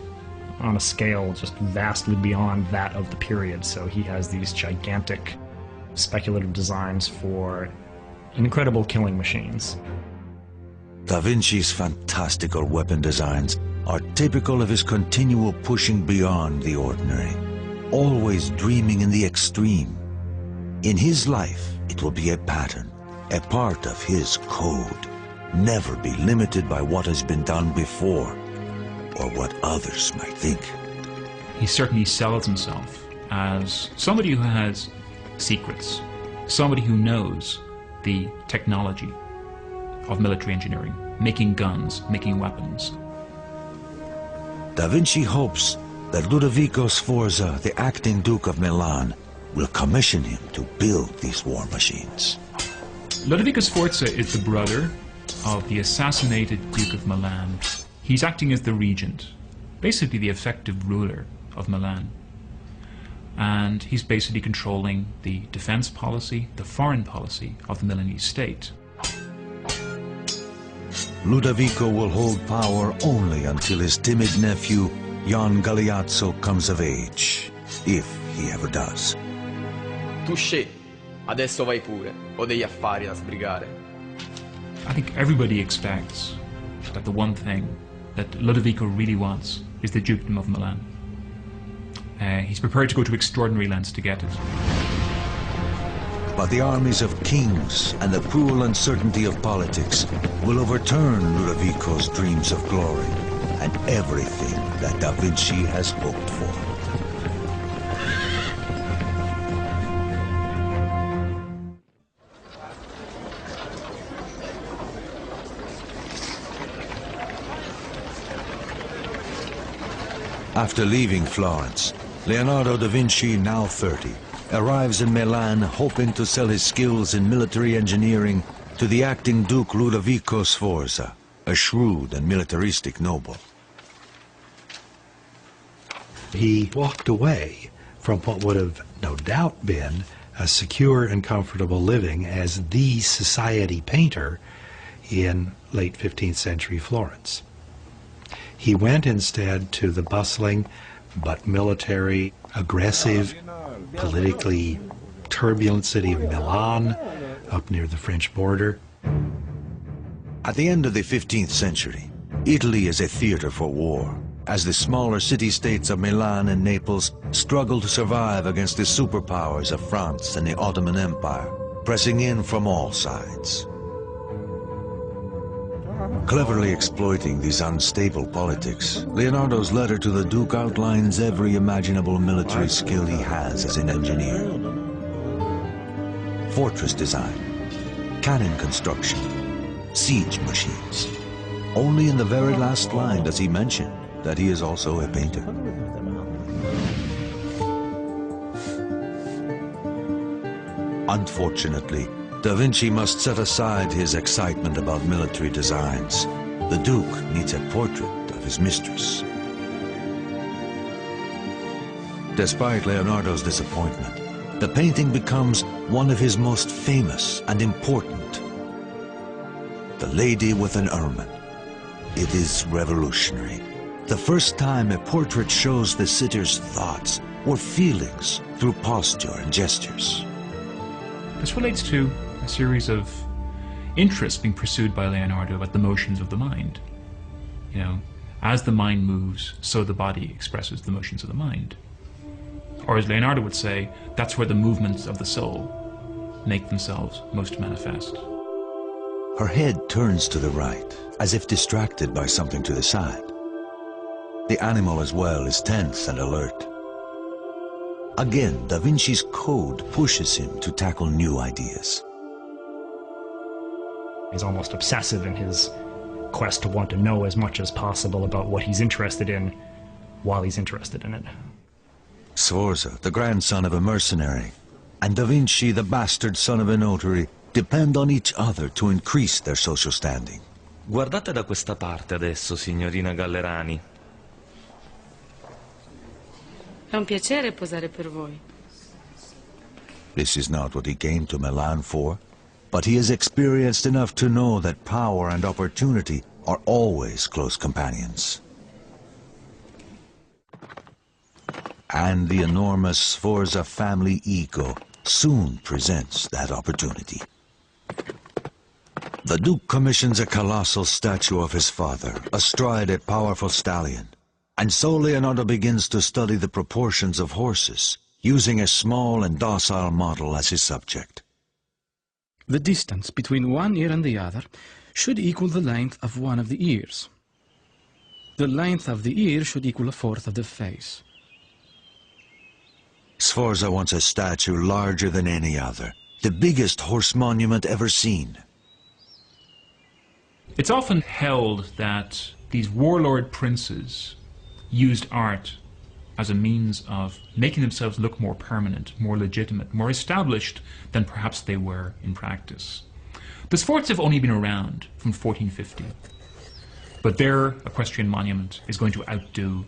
on a scale just vastly beyond that of the period. So he has these gigantic speculative designs for incredible killing machines. Da Vinci's fantastical weapon designs are typical of his continual pushing beyond the ordinary, always dreaming in the extreme. In his life, it will be a pattern, a part of his code. Never be limited by what has been done before, or what others might think. He certainly sells himself as somebody who has secrets, somebody who knows the technology of military engineering, making guns, making weapons. Da Vinci hopes that Ludovico Sforza, the acting Duke of Milan, will commission him to build these war machines. Ludovico Sforza is the brother of the assassinated Duke of Milan. He's acting as the regent, basically the effective ruler of Milan. And he's basically controlling the defense policy, the foreign policy of the Milanese state. Ludovico will hold power only until his timid nephew, Jan Galeazzo, comes of age, if he ever does. Tu scegli, adesso vai pure, ho degli affari da sbrigare. I think everybody expects that the one thing that Ludovico really wants is the Dukedom of Milan. He's prepared to go to extraordinary lengths to get it. But the armies of kings and the cruel uncertainty of politics will overturn Ludovico's dreams of glory and everything that Da Vinci has hoped for. After leaving Florence, Leonardo da Vinci, now 30, arrives in Milan hoping to sell his skills in military engineering to the acting Duke Ludovico Sforza, a shrewd and militaristic noble. He walked away from what would have no doubt been a secure and comfortable living as the society painter in late 15th century Florence. He went instead to the bustling but military, aggressive, politically turbulent city of Milan, up near the French border. At the end of the 15th century, Italy is a theater for war, as the smaller city-states of Milan and Naples struggle to survive against the superpowers of France and the Ottoman Empire, pressing in from all sides. Cleverly exploiting these unstable politics, Leonardo's letter to the Duke outlines every imaginable military skill he has as an engineer. Fortress design, cannon construction, siege machines. Only in the very last line does he mention that he is also a painter. Unfortunately, Da Vinci must set aside his excitement about military designs. The Duke needs a portrait of his mistress. Despite Leonardo's disappointment, the painting becomes one of his most famous and important. The Lady with an Ermine. It is revolutionary. The first time a portrait shows the sitter's thoughts or feelings through posture and gestures. This relates to a series of interests being pursued by Leonardo about the motions of the mind. You know, as the mind moves, so the body expresses the motions of the mind. Or as Leonardo would say, that's where the movements of the soul make themselves most manifest. Her head turns to the right, as if distracted by something to the side. The animal as well is tense and alert. Again, Da Vinci's code pushes him to tackle new ideas. He's almost obsessive in his quest to want to know as much as possible about what he's interested in while he's interested in it. Sforza, the grandson of a mercenary, and Da Vinci, the bastard son of a notary, depend on each other to increase their social standing. Guardate da questa parte adesso, signorina Gallerani. È un piacere posare per voi. This is not what he came to Milan for, but he is experienced enough to know that power and opportunity are always close companions. And the enormous Sforza family ego soon presents that opportunity. The Duke commissions a colossal statue of his father, astride a powerful stallion, and so Leonardo begins to study the proportions of horses, using a small and docile model as his subject. The distance between one ear and the other should equal the length of one of the ears. The length of the ear should equal a fourth of the face. Sforza wants a statue larger than any other, the biggest horse monument ever seen. It's often held that these warlord princes used art as a means of making themselves look more permanent, more legitimate, more established than perhaps they were in practice. The Sforza have only been around from 1450, but their equestrian monument is going to outdo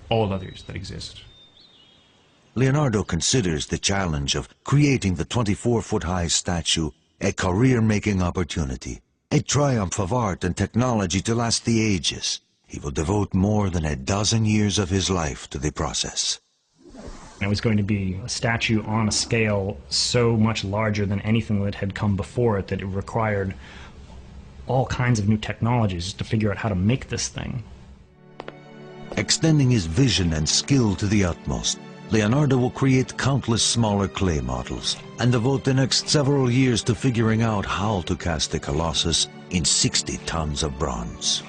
all others that exist. Leonardo considers the challenge of creating the 24-foot-high statue a career-making opportunity, a triumph of art and technology to last the ages. He will devote more than a dozen years of his life to the process. It was going to be a statue on a scale so much larger than anything that had come before it that it required all kinds of new technologies to figure out how to make this thing. Extending his vision and skill to the utmost, Leonardo will create countless smaller clay models and devote the next several years to figuring out how to cast the Colossus in 60 tons of bronze.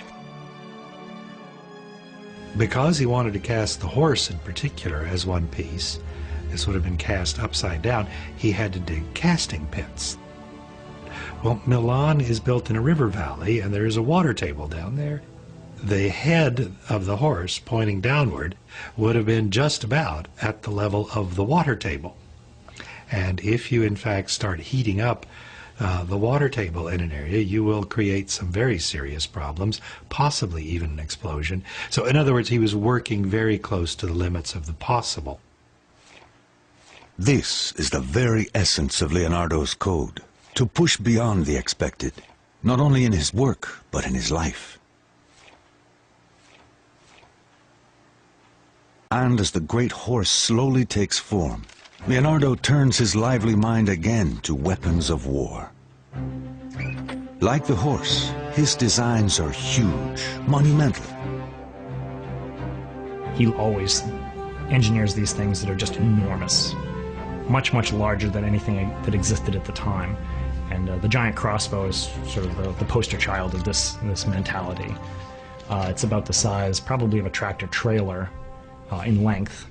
Because he wanted to cast the horse in particular as one piece, this would have been cast upside down, he had to dig casting pits. Well, Milan is built in a river valley and there is a water table down there. The head of the horse pointing downward would have been just about at the level of the water table. And if you in fact start heating up the water table in an area, you will create some very serious problems, possibly even an explosion. So in other words, he was working very close to the limits of the possible. This is the very essence of Leonardo's code, to push beyond the expected, not only in his work, but in his life. And as the great horse slowly takes form, Leonardo turns his lively mind again to weapons of war. Like the horse, his designs are huge, monumental. He always engineers these things that are just enormous, much, much larger than anything that existed at the time. And the giant crossbow is sort of the poster child of this mentality. It's about the size, probably, of a tractor trailer in length.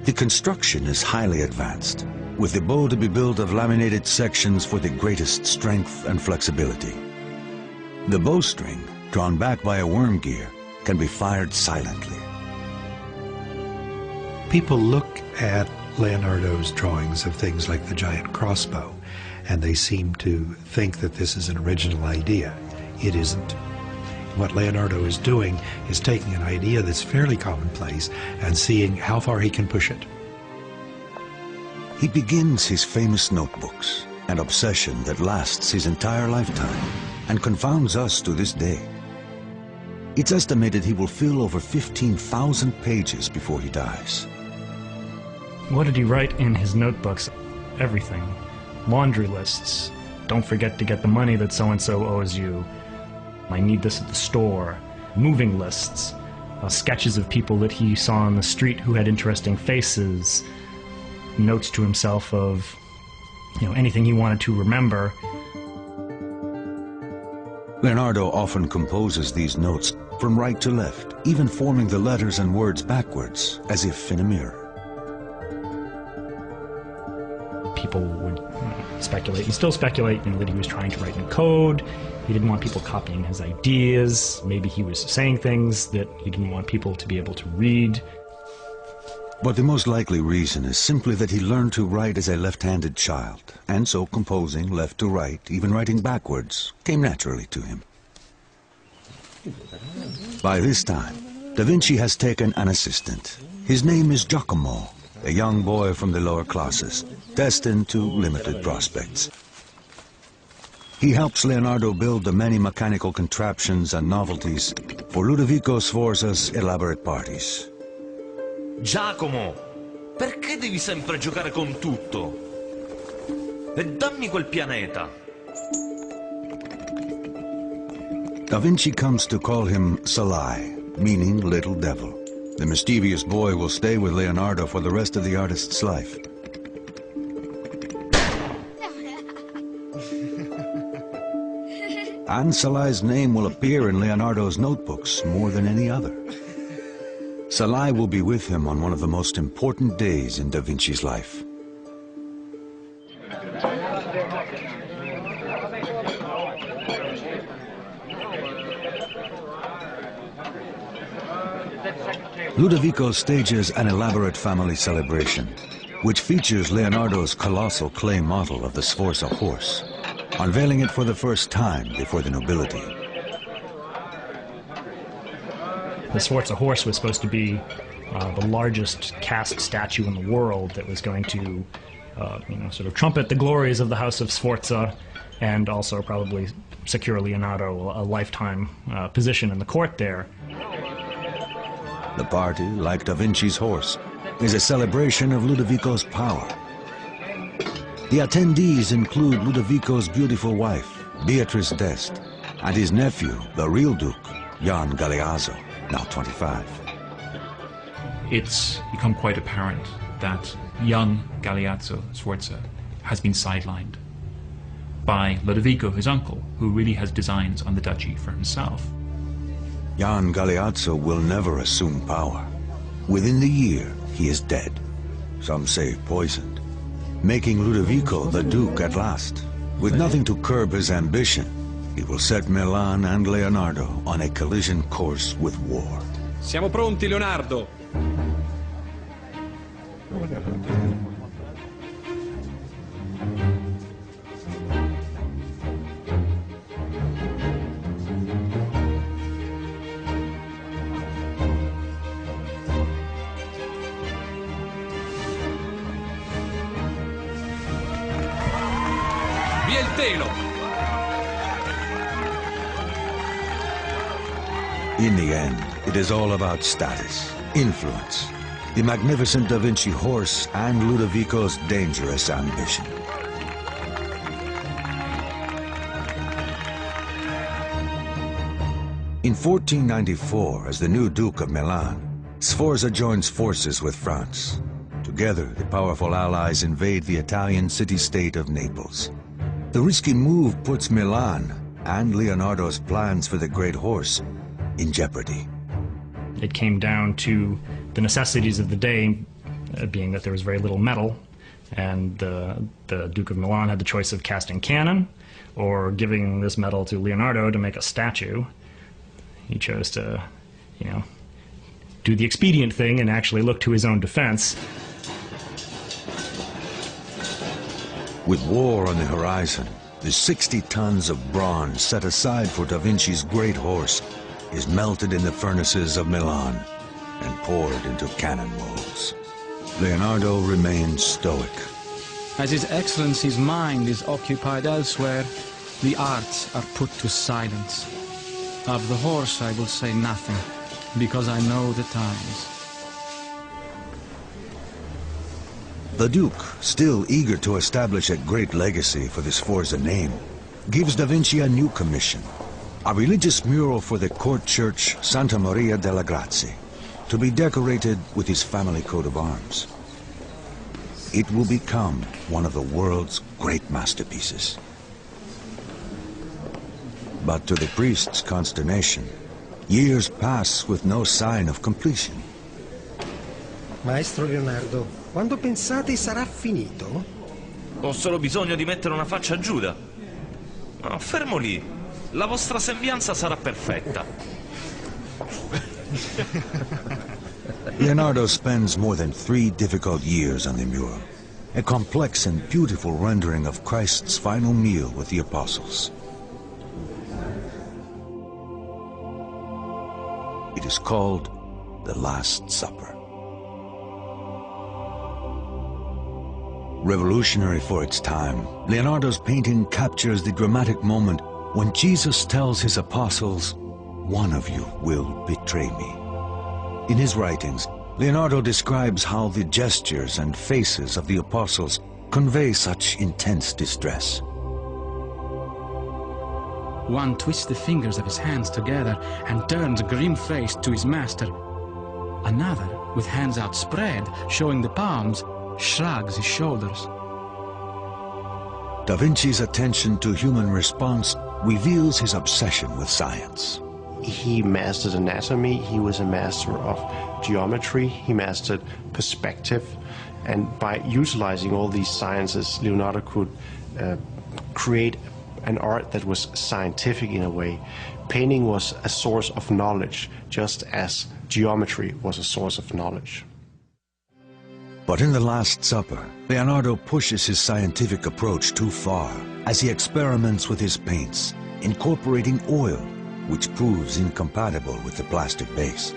The construction is highly advanced, with the bow to be built of laminated sections for the greatest strength and flexibility. The bowstring, drawn back by a worm gear, can be fired silently. People look at Leonardo's drawings of things like the giant crossbow, and they seem to think that this is an original idea. It isn't. What Leonardo is doing is taking an idea that's fairly commonplace and seeing how far he can push it. He begins his famous notebooks, an obsession that lasts his entire lifetime and confounds us to this day. It's estimated he will fill over 15,000 pages before he dies. What did he write in his notebooks? Everything. Laundry lists. Don't forget to get the money that so-and-so owes you. I need this at the store. Moving lists. Sketches of people that he saw on the street who had interesting faces. Notes to himself of anything he wanted to remember. Leonardo often composes these notes from right to left, even forming the letters and words backwards, as if in a mirror. People would speculate, and still speculate, that he was trying to write in code. He didn't want people copying his ideas. Maybe he was saying things that he didn't want people to be able to read. But the most likely reason is simply that he learned to write as a left-handed child, and so composing left to right, even writing backwards, came naturally to him. By this time, Da Vinci has taken an assistant. His name is Giacomo, a young boy from the lower classes, destined to limited prospects. He helps Leonardo build the many mechanical contraptions and novelties for Ludovico Sforza's elaborate parties. Giacomo, perché devi sempre giocare con tutto? E dammi quel pianeta. Da Vinci comes to call him Salai, meaning little devil. The mischievous boy will stay with Leonardo for the rest of the artist's life. And Salai's name will appear in Leonardo's notebooks more than any other. Salai will be with him on one of the most important days in Da Vinci's life. Ludovico stages an elaborate family celebration, which features Leonardo's colossal clay model of the Sforza horse, unveiling it for the first time before the nobility. The Sforza horse was supposed to be the largest cast statue in the world that was going to, sort of trumpet the glories of the House of Sforza, and also probably secure Leonardo a lifetime position in the court there. The party, like Da Vinci's horse, is a celebration of Ludovico's power. The attendees include Ludovico's beautiful wife, Beatrice d'Este, and his nephew, the real Duke, Jan Galeazzo, now 25. It's become quite apparent that young Galeazzo Sforza has been sidelined by Ludovico, his uncle, who really has designs on the duchy for himself. Jan Galeazzo will never assume power. Within the year, he is dead. Some say poisoned, making Ludovico the Duke at last. With nothing to curb his ambition, he will set Milan and Leonardo on a collision course with war. Siamo pronti, Leonardo! Via il telo! In the end, it is all about status, influence, the magnificent Da Vinci horse, and Ludovico's dangerous ambition. In 1494, as the new Duke of Milan, Sforza joins forces with France. Together, the powerful allies invade the Italian city-state of Naples. The risky move puts Milan and Leonardo's plans for the great horse in jeopardy. It came down to the necessities of the day, being that there was very little metal, and the Duke of Milan had the choice of casting cannon or giving this metal to Leonardo to make a statue. He chose to, do the expedient thing and actually look to his own defense. With war on the horizon, the 60 tons of bronze set aside for Da Vinci's great horse is melted in the furnaces of Milan and poured into cannon molds. Leonardo remains stoic. As His Excellency's mind is occupied elsewhere, the arts are put to silence. Of the horse I will say nothing, because I know the times. The Duke, still eager to establish a great legacy for the Sforza name, gives Da Vinci a new commission, a religious mural for the court church Santa Maria della Grazie, to be decorated with his family coat of arms. it will become one of the world's great masterpieces. But to the priest's consternation, years pass with no sign of completion. Maestro Leonardo, quando pensate sarà finito? Ho solo bisogno di mettere una faccia a Giuda. No, fermo lì. La vostra sembianza sarà perfetta. Leonardo spends more than 3 difficult years on the mural, a complex and beautiful rendering of Christ's final meal with the apostles. It is called the Last Supper. Revolutionary for its time, Leonardo's painting captures the dramatic moment when Jesus tells his apostles, "One of you will betray me." In his writings, Leonardo describes how the gestures and faces of the apostles convey such intense distress. One twists the fingers of his hands together and turns grim-faced to his master. Another, with hands outspread, showing the palms, shrugs his shoulders. Da Vinci's attention to human response reveals his obsession with science. He mastered anatomy, he was a master of geometry, he mastered perspective, and by utilizing all these sciences, Leonardo could create an art that was scientific in a way. Painting was a source of knowledge, just as geometry was a source of knowledge. But in the Last Supper, Leonardo pushes his scientific approach too far as he experiments with his paints, incorporating oil, which proves incompatible with the plastic base.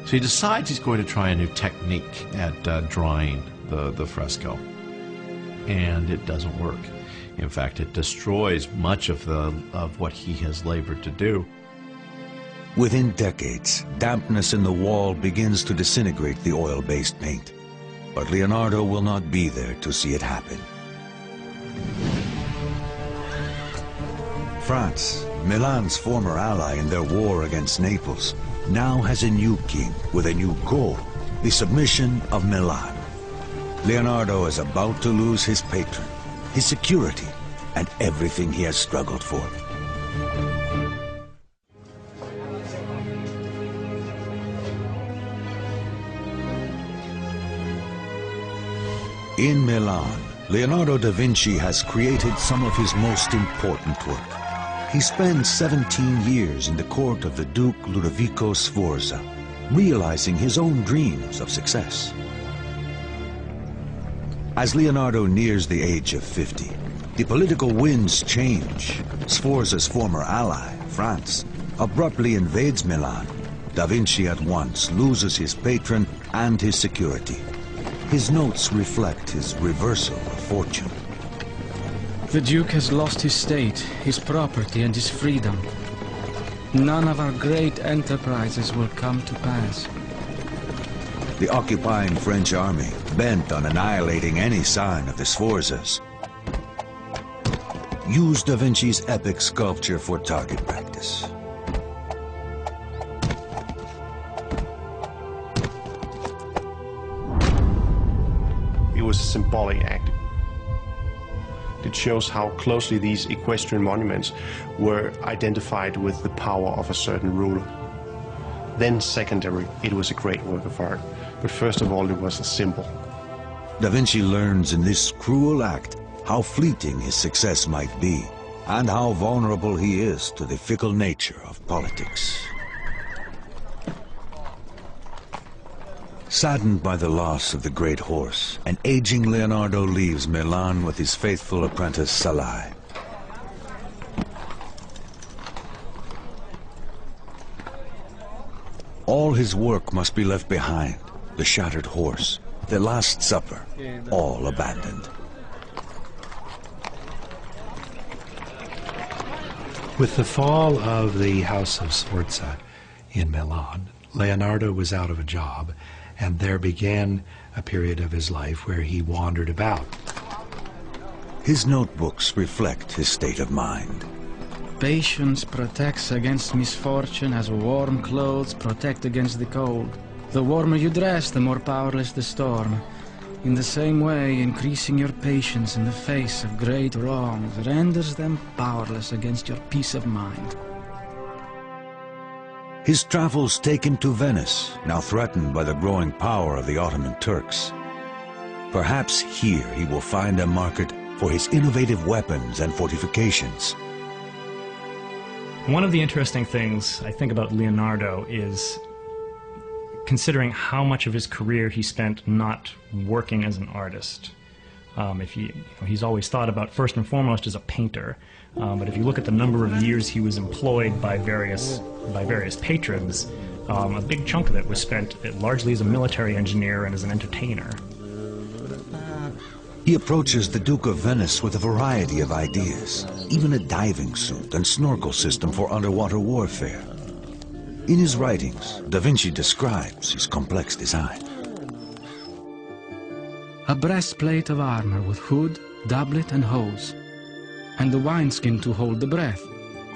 So he decides he's going to try a new technique at drying the fresco, and it doesn't work. In fact, it destroys much of what he has labored to do. Within decades, dampness in the wall begins to disintegrate the oil-based paint. But Leonardo will not be there to see it happen. France, Milan's former ally in their war against Naples, now has a new king with a new goal, the submission of Milan. Leonardo is about to lose his patron, his security, and everything he has struggled for. In Milan, Leonardo da Vinci has created some of his most important work. He spends 17 years in the court of the Duke Ludovico Sforza, realizing his own dreams of success. As Leonardo nears the age of 50, the political winds change. Sforza's former ally, France, abruptly invades Milan. Da Vinci at once loses his patron and his security. His notes reflect his reversal of fortune. The Duke has lost his state, his property, and his freedom. None of our great enterprises will come to pass. The occupying French army, bent on annihilating any sign of the Sforzas, used Da Vinci's epic sculpture for target practice. It was a symbolic act. It shows how closely these equestrian monuments were identified with the power of a certain ruler. Then secondary, it was a great work of art. But first of all, it was a symbol. Da Vinci learns in this cruel act how fleeting his success might be, and how vulnerable he is to the fickle nature of politics. Saddened by the loss of the great horse, an aging Leonardo leaves Milan with his faithful apprentice Salai. All his work must be left behind. The shattered horse, the Last Supper, all abandoned. With the fall of the House of Sforza in Milan, Leonardo was out of a job, and there began a period of his life where he wandered about. His notebooks reflect his state of mind. Patience protects against misfortune as warm clothes protect against the cold. The warmer you dress, the more powerless the storm. In the same way, increasing your patience in the face of great wrongs renders them powerless against your peace of mind. His travels take him to Venice, now threatened by the growing power of the Ottoman Turks. Perhaps here he will find a market for his innovative weapons and fortifications. One of the interesting things I think about Leonardo is considering how much of his career he spent not working as an artist. He's always thought about first and foremost as a painter, but if you look at the number of years he was employed by various patrons, a big chunk of it was spent largely as a military engineer and as an entertainer. He approaches the Duke of Venice with a variety of ideas, even a diving suit and snorkel system for underwater warfare. In his writings, Da Vinci describes his complex design. A breastplate of armor with hood, doublet and hose, and the wineskin to hold the breath,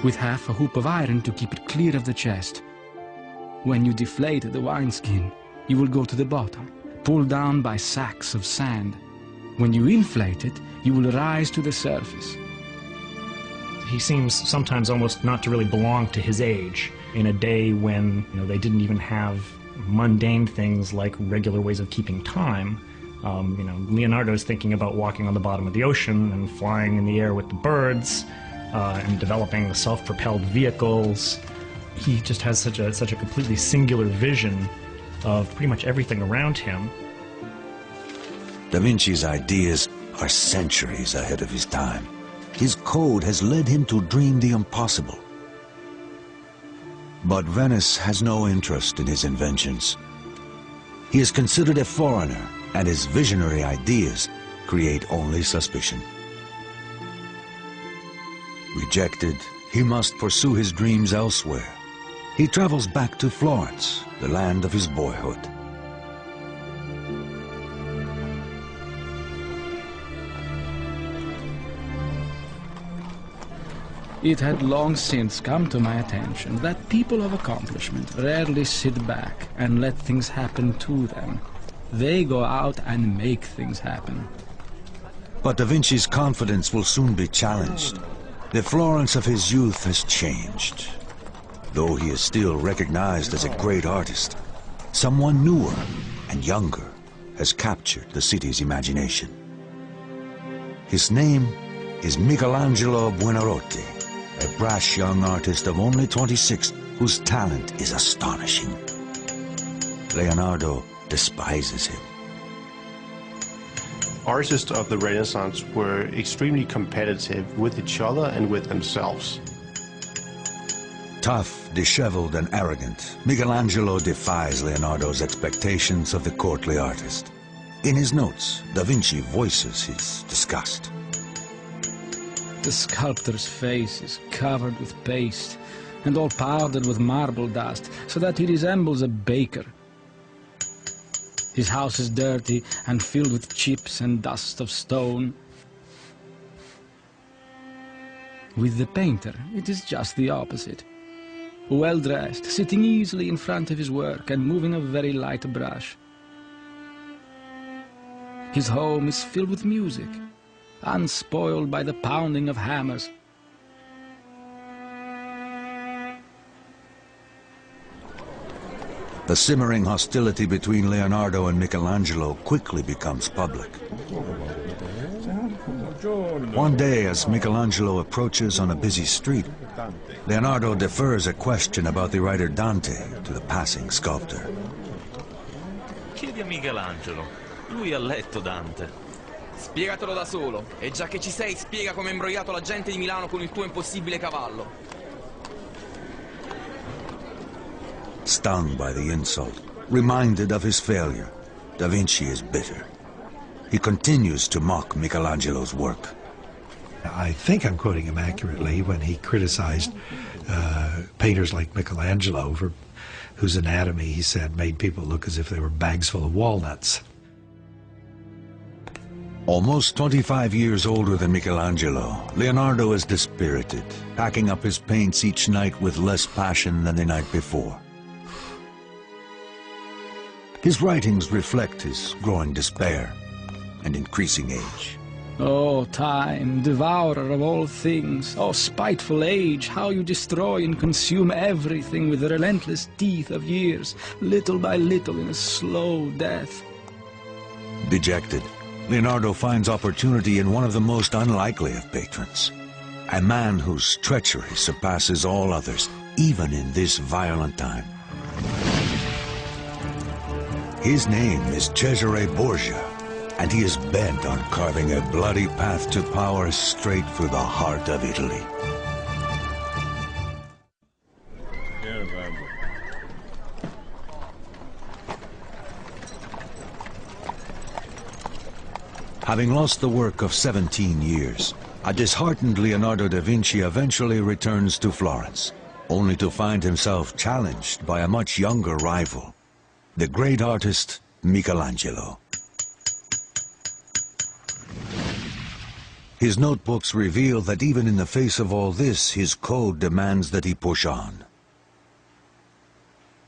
with half a hoop of iron to keep it clear of the chest. When you deflate the wineskin, you will go to the bottom, pulled down by sacks of sand. When you inflate it, you will rise to the surface. He seems sometimes almost not to really belong to his age, in a day when they didn't even have mundane things like regular ways of keeping time. Leonardo is thinking about walking on the bottom of the ocean and flying in the air with the birds and developing self-propelled vehicles. He just has such a completely singular vision of pretty much everything around him. Da Vinci's ideas are centuries ahead of his time. His code has led him to dream the impossible. But Venice has no interest in his inventions. He is considered a foreigner, and his visionary ideas create only suspicion. Rejected, he must pursue his dreams elsewhere. He travels back to Florence, the land of his boyhood. It had long since come to my attention that people of accomplishment rarely sit back and let things happen to them. They go out and make things happen. But Da Vinci's confidence will soon be challenged. The Florence of his youth has changed. Though he is still recognized as a great artist, someone newer and younger has captured the city's imagination. His name is Michelangelo Buonarroti, a brash young artist of only 26 whose talent is astonishing. Leonardo despises him. Artists of the Renaissance were extremely competitive with each other and with themselves. Tough, disheveled, and arrogant, Michelangelo defies Leonardo's expectations of the courtly artist. In his notes, Da Vinci voices his disgust. The sculptor's face is covered with paste and all powdered with marble dust, so that he resembles a baker. His house is dirty and filled with chips and dust of stone. With the painter, it is just the opposite. Well-dressed, sitting easily in front of his work and moving a very light brush. His home is filled with music, unspoiled by the pounding of hammers. The simmering hostility between Leonardo and Michelangelo quickly becomes public. One day, as Michelangelo approaches on a busy street, Leonardo defers a question about the writer Dante to the passing sculptor. Chiedi a Michelangelo. Lui ha letto Dante. Spiegatelo da solo. E già che ci sei, spiega come hai imbrogliato la gente di Milano con il tuo impossibile cavallo. Stung by the insult, reminded of his failure, Da Vinci is bitter. He continues to mock Michelangelo's work. I think I'm quoting him accurately when he criticized painters like Michelangelo for whose anatomy, he said, made people look as if they were bags full of walnuts. Almost 25 years older than Michelangelo, Leonardo is dispirited, packing up his paints each night with less passion than the night before. His writings reflect his growing despair and increasing age. Oh, time, devourer of all things. Oh, spiteful age, how you destroy and consume everything with the relentless teeth of years, little by little in a slow death. Dejected, Leonardo finds opportunity in one of the most unlikely of patrons. A man whose treachery surpasses all others, even in this violent time. His name is Cesare Borgia, and he is bent on carving a bloody path to power straight through the heart of Italy. Having lost the work of 17 years, a disheartened Leonardo da Vinci eventually returns to Florence, only to find himself challenged by a much younger rival, the great artist Michelangelo. His notebooks reveal that even in the face of all this, his code demands that he push on.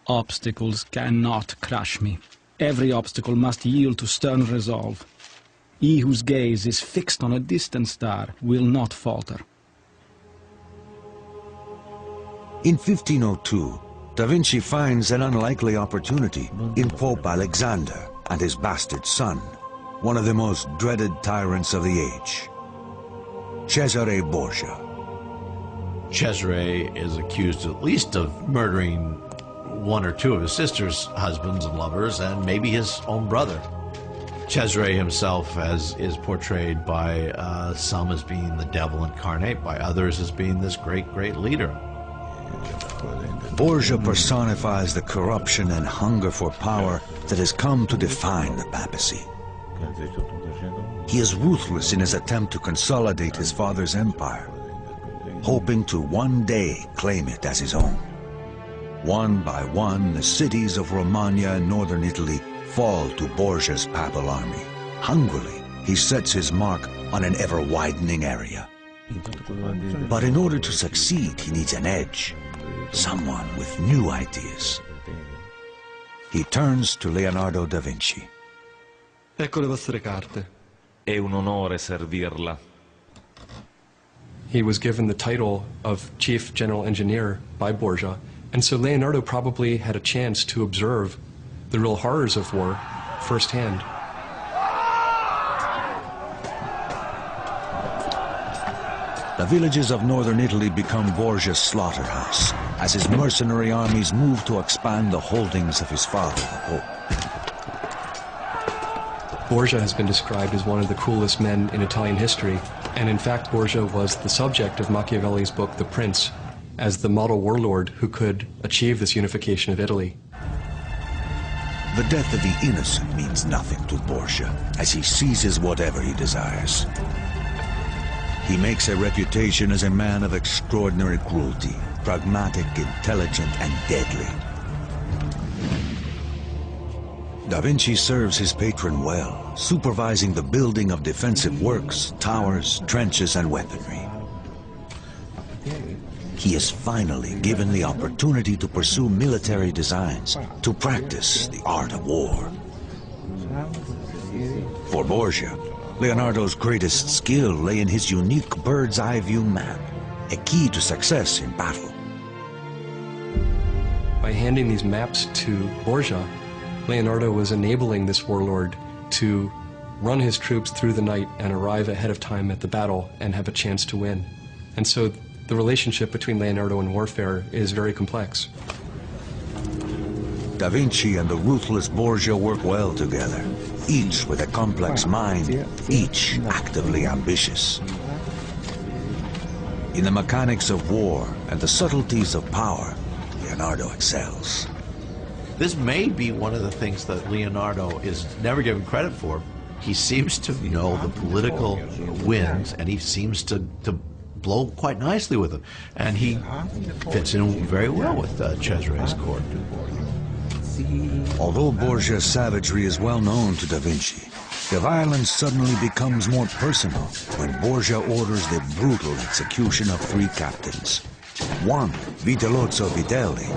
Obstacles cannot crush me. Every obstacle must yield to stern resolve. He whose gaze is fixed on a distant star will not falter. In 1502, Da Vinci finds an unlikely opportunity in Pope Alexander and his bastard son, one of the most dreaded tyrants of the age, Cesare Borgia. Cesare is accused at least of murdering one or two of his sister's husbands and lovers, and maybe his own brother. Cesare himself is portrayed by some as being the devil incarnate, by others as being this great leader. Borgia personifies the corruption and hunger for power that has come to define the papacy. He is ruthless in his attempt to consolidate his father's empire, hoping to one day claim it as his own. One by one, the cities of Romagna and northern Italy fall to Borgia's papal army. Hungrily, he sets his mark on an ever-widening area. But in order to succeed, he needs an edge, someone with new ideas. He turns to Leonardo da Vinci. Ecco le vostre carte. È un onore servirla. He was given the title of Chief General Engineer by Borgia, and so Leonardo probably had a chance to observe the real horrors of war firsthand. The villages of northern Italy become Borgia's slaughterhouse as his mercenary armies move to expand the holdings of his father, the Pope. Borgia has been described as one of the cruelest men in Italian history, and in fact Borgia was the subject of Machiavelli's book The Prince as the model warlord who could achieve this unification of Italy. The death of the innocent means nothing to Borgia, as he seizes whatever he desires. He makes a reputation as a man of extraordinary cruelty, pragmatic, intelligent, and deadly. Da Vinci serves his patron well, supervising the building of defensive works, towers, trenches, and weaponry. He is finally given the opportunity to pursue military designs, to practice the art of war. For Borgia, Leonardo's greatest skill lay in his unique bird's-eye view map, a key to success in battle. By handing these maps to Borgia, Leonardo was enabling this warlord to run his troops through the night and arrive ahead of time at the battle and have a chance to win. And so the relationship between Leonardo and warfare is very complex. Da Vinci and the ruthless Borgia work well together, each with a complex mind, each actively ambitious. In the mechanics of war and the subtleties of power, Leonardo excels. This may be one of the things that Leonardo is never given credit for. He seems to know the political winds, and he seems to blow quite nicely with them. And he fits in very well with Cesare's court. Although Borgia's savagery is well known to Da Vinci, the violence suddenly becomes more personal when Borgia orders the brutal execution of 3 captains. One, Vitellozzo Vitelli,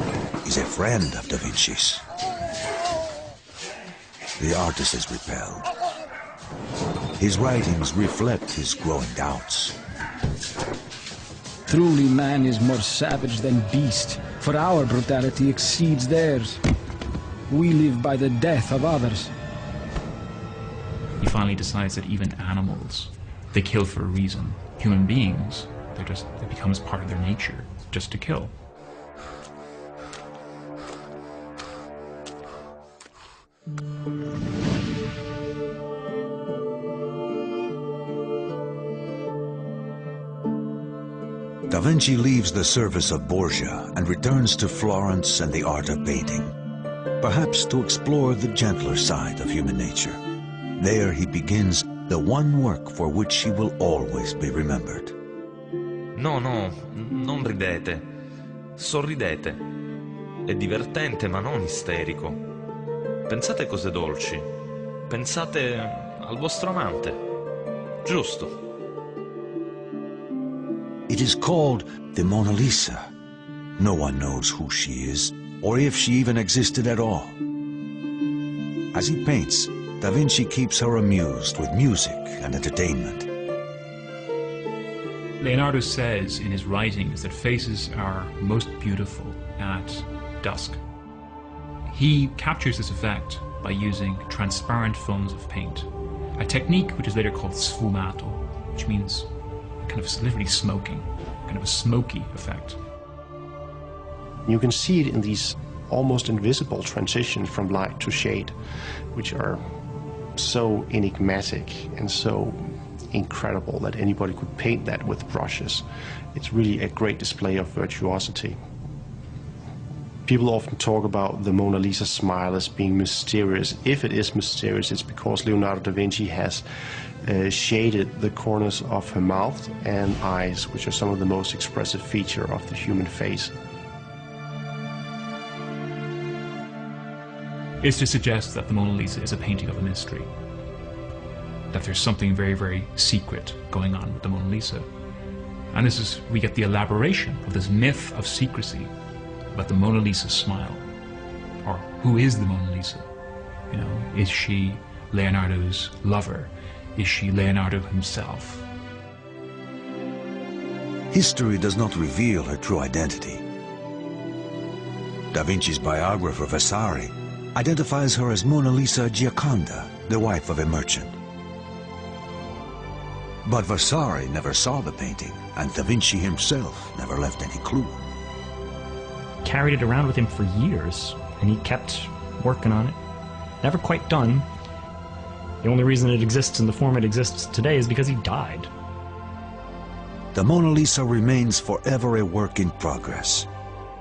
is a friend of Da Vinci's. the artist is repelled. His writings reflect his growing doubts. Truly man is more savage than beast, for our brutality exceeds theirs. We live by the death of others. He finally decides that even animals, they kill for a reason. Human beings, it becomes part of their nature, just to kill. Da Vinci leaves the service of Borgia and returns to Florence and the art of painting, perhaps to explore the gentler side of human nature. There he begins the one work for which he will always be remembered. No, non ridete. Sorridete. È divertente ma non isterico. Pensate cose dolci. Pensate al vostro amante. Giusto. It is called the Mona Lisa. No one knows who she is, or if she even existed at all. As he paints, Da Vinci keeps her amused with music and entertainment. Leonardo says in his writings that faces are most beautiful at dusk. He captures this effect by using transparent films of paint, a technique which is later called sfumato, which means kind of literally smoking, kind of a smoky effect. You can see it in these almost invisible transitions from light to shade, which are so enigmatic and so incredible that anybody could paint that with brushes. It's really a great display of virtuosity. People often talk about the Mona Lisa smile as being mysterious. If it is mysterious, it's because Leonardo da Vinci has shaded the corners of her mouth and eyes, which are some of the most expressive features of the human face. Is to suggest that the Mona Lisa is a painting of a mystery, that there's something very, very secret going on with the Mona Lisa. And we get the elaboration of this myth of secrecy about the Mona Lisa smile. Or who is the Mona Lisa? You know, is she Leonardo's lover? Is she Leonardo himself? History does not reveal her true identity. Da Vinci's biographer Vasari identifies her as Mona Lisa Gioconda, the wife of a merchant. But Vasari never saw the painting, and Da Vinci himself never left any clue. Carried it around with him for years, and he kept working on it. Never quite done. The only reason it exists in the form it exists today is because he died. The Mona Lisa remains forever a work in progress,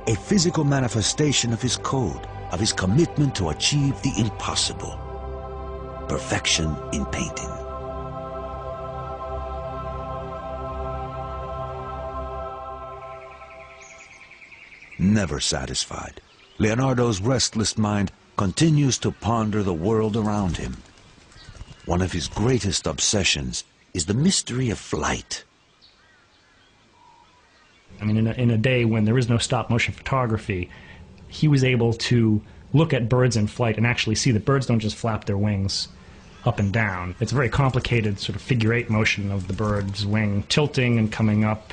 a physical manifestation of his code, of his commitment to achieve the impossible, perfection in painting. Never satisfied, Leonardo's restless mind continues to ponder the world around him. One of his greatest obsessions is the mystery of flight. I mean, in a day when there is no stop-motion photography, he was able to look at birds in flight and actually see that birds don't just flap their wings up and down. It's a very complicated sort of figure-8 motion of the bird's wing tilting and coming up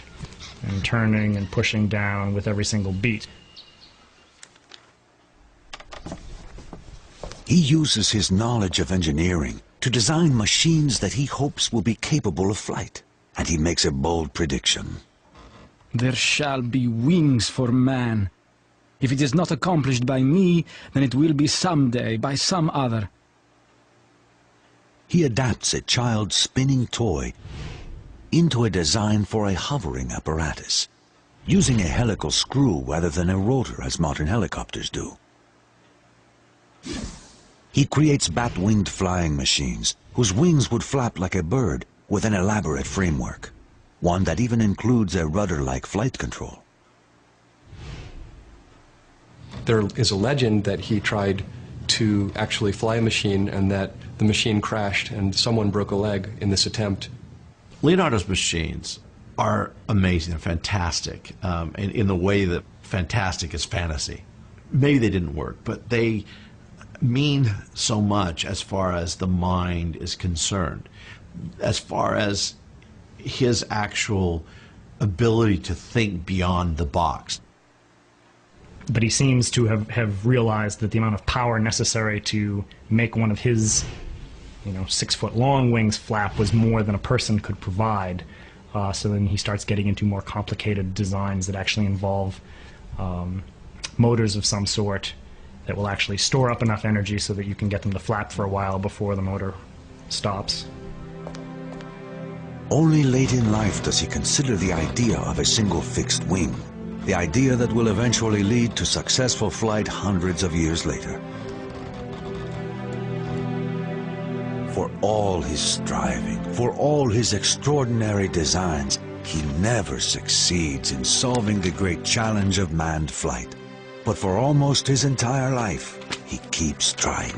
and turning and pushing down with every single beat. He uses his knowledge of engineering to design machines that he hopes will be capable of flight, and he makes a bold prediction. There shall be wings for man. If it is not accomplished by me, then it will be someday by some other. He adapts a child's spinning toy into a design for a hovering apparatus, using a helical screw rather than a rotor as modern helicopters do. He creates bat-winged flying machines whose wings would flap like a bird with an elaborate framework, one that even includes a rudder-like flight control. There is a legend that he tried to actually fly a machine and that the machine crashed and someone broke a leg in this attempt. Leonardo's machines are amazing, they're fantastic, in the way that fantastic is fantasy. Maybe they didn't work, but they mean so much as far as the mind is concerned, as far as his actual ability to think beyond the box. But he seems to have realized that the amount of power necessary to make one of his 6-foot-long wings flap was more than a person could provide. So then he starts getting into more complicated designs that actually involve motors of some sort that will actually store up enough energy so that you can get them to flap for a while before the motor stops. Only late in life does he consider the idea of a single fixed wing, the idea that will eventually lead to successful flight hundreds of years later. For all his striving, for all his extraordinary designs, he never succeeds in solving the great challenge of manned flight. But for almost his entire life, he keeps trying.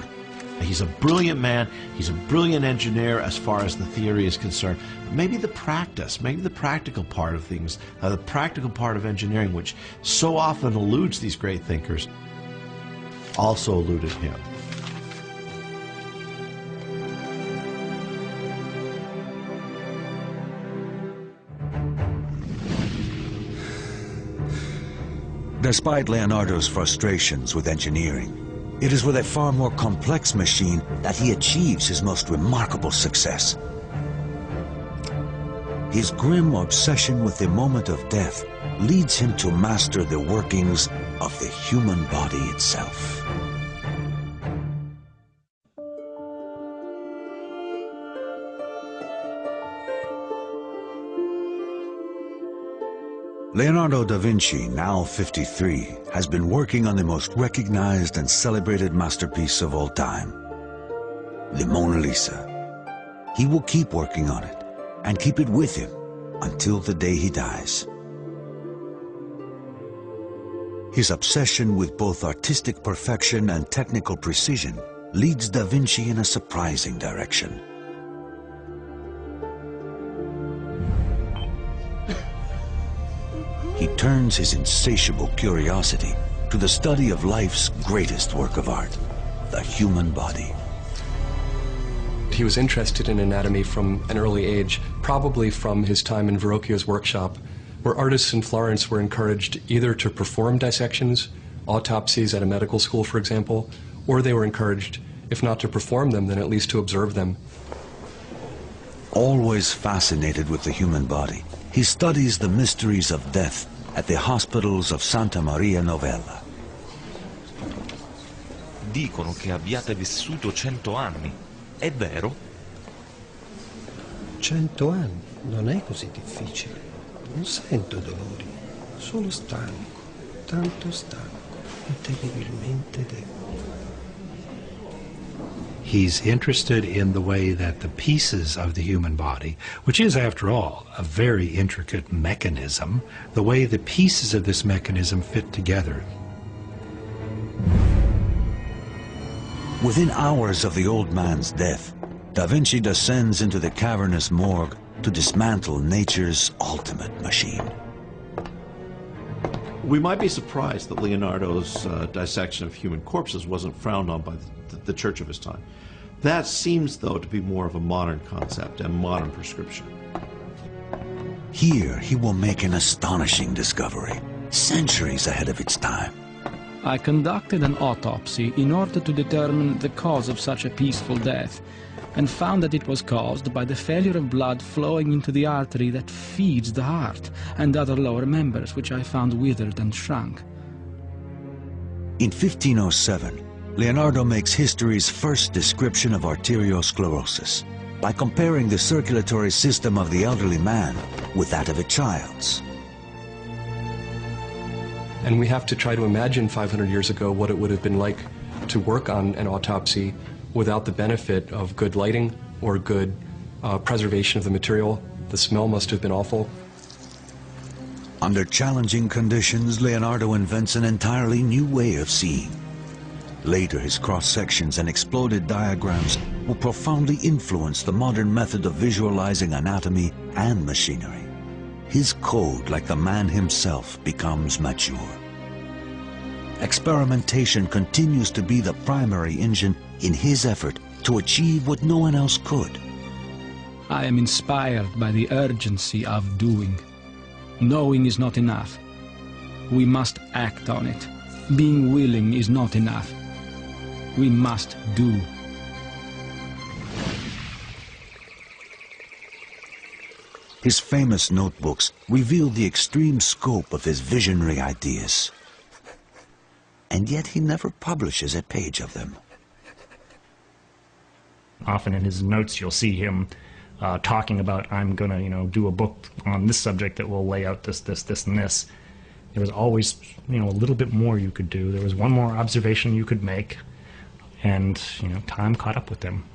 He's a brilliant man, he's a brilliant engineer as far as the theory is concerned. Maybe the practice, maybe the practical part of things, the practical part of engineering, which so often eludes these great thinkers, also eluded him. Despite Leonardo's frustrations with engineering, it is with a far more complex machine that he achieves his most remarkable success. His grim obsession with the moment of death leads him to master the workings of the human body itself. Leonardo da Vinci, now 53, has been working on the most recognized and celebrated masterpiece of all time, the Mona Lisa. He will keep working on it and keep it with him until the day he dies. His obsession with both artistic perfection and technical precision leads da Vinci in a surprising direction. He turns his insatiable curiosity to the study of life's greatest work of art, the human body. He was interested in anatomy from an early age, probably from his time in Verrocchio's workshop, where artists in Florence were encouraged either to perform dissections, autopsies at a medical school, for example, or they were encouraged, if not to perform them, then at least to observe them. Always fascinated with the human body, he studies the mysteries of death at the hospitals of Santa Maria Novella. Dicono che abbiate vissuto 100 anni. È vero? 100 anni? Non è così difficile. Non sento dolori. Sono stanco. Tanto stanco. E terribilmente debole. He's interested in the way that the pieces of the human body, which is, after all, a very intricate mechanism, the way the pieces of this mechanism fit together. Within hours of the old man's death, Da Vinci descends into the cavernous morgue to dismantle nature's ultimate machine. We might be surprised that Leonardo's dissection of human corpses wasn't frowned on by the church of his time. That seems, though, to be more of a modern concept and modern prescription. Here, he will make an astonishing discovery, centuries ahead of its time. I conducted an autopsy in order to determine the cause of such a peaceful death, and found that it was caused by the failure of blood flowing into the artery that feeds the heart and other lower members, which I found withered and shrunk. In 1507, Leonardo makes history's first description of arteriosclerosis by comparing the circulatory system of the elderly man with that of a child's. And we have to try to imagine 500 years ago what it would have been like to work on an autopsy without the benefit of good lighting or good preservation of the material. The smell must have been awful. Under challenging conditions, Leonardo invents an entirely new way of seeing. Later, his cross-sections and exploded diagrams will profoundly influence the modern method of visualizing anatomy and machinery. His code, like the man himself, becomes mature. experimentation continues to be the primary engine in his effort to achieve what no one else could. I am inspired by the urgency of doing. Knowing is not enough. We must act on it. Being willing is not enough. We must do. His famous notebooks reveal the extreme scope of his visionary ideas. And yet he never publishes a page of them. Often in his notes you'll see him talking about, I'm going to, do a book on this subject that will lay out this, and this. There was always, a little bit more you could do. There was one more observation you could make, and, time caught up with him.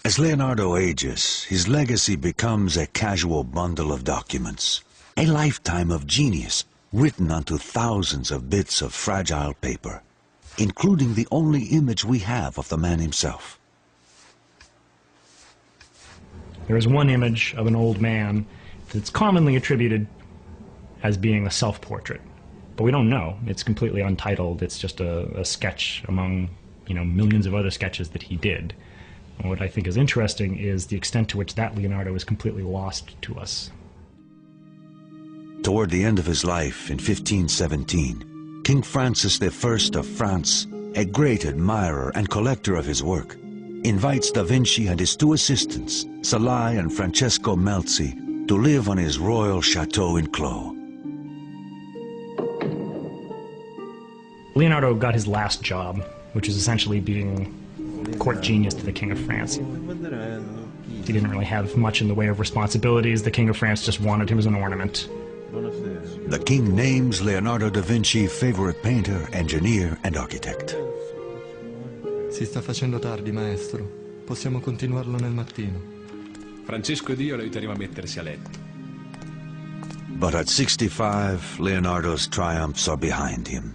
As Leonardo ages, his legacy becomes a casual bundle of documents, a lifetime of genius written onto thousands of bits of fragile paper, including the only image we have of the man himself. There is one image of an old man that's commonly attributed as being a self-portrait, but we don't know. It's completely untitled. It's just a sketch among, millions of other sketches that he did. And what I think is interesting is the extent to which that Leonardo is completely lost to us. Toward the end of his life in 1517, King Francis I of France, a great admirer and collector of his work, invites Da Vinci and his two assistants, Salai and Francesco Melzi, to live on his royal chateau in Clos. Leonardo got his last job, which is essentially being court genius to the King of France. He didn't really have much in the way of responsibilities. The King of France just wanted him as an ornament. The king names Leonardo da Vinci favorite painter, engineer, and architect. Si sta facendo tardi, maestro. Possiamo continuarlo nel mattino. Francesco ed io lo aiuteremo a mettersi a letto. But at 65, Leonardo's triumphs are behind him.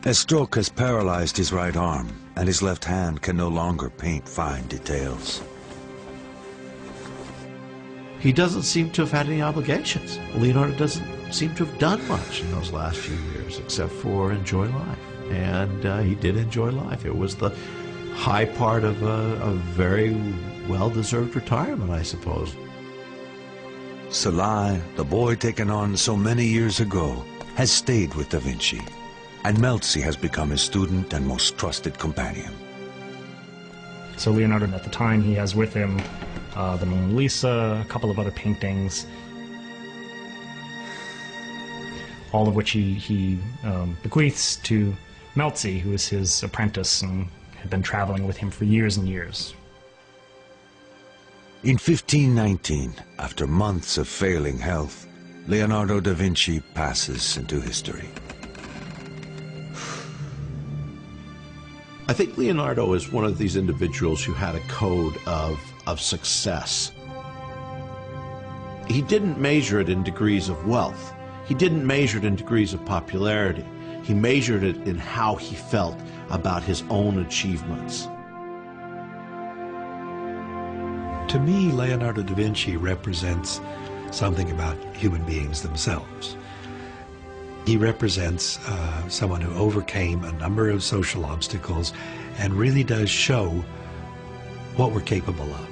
A stroke has paralyzed his right arm, and his left hand can no longer paint fine details. He doesn't seem to have had any obligations. Leonardo doesn't seem to have done much in those last few years, except for enjoy life. And he did enjoy life. It was the high part of a very well-deserved retirement, I suppose. Salai, the boy taken on so many years ago, has stayed with Da Vinci, and Melzi has become his student and most trusted companion. So Leonardo, at the time, he has with him the Mona Lisa, a couple of other paintings, all of which he bequeaths to Melzi, who is his apprentice and had been traveling with him for years and years. In 1519, after months of failing health, Leonardo da Vinci passes into history. I think Leonardo is one of these individuals who had a code of success. He didn't measure it in degrees of wealth. He didn't measure it in degrees of popularity. He measured it in how he felt about his own achievements. To me, Leonardo da Vinci represents something about human beings themselves. He represents someone who overcame a number of social obstacles and really does show what we're capable of.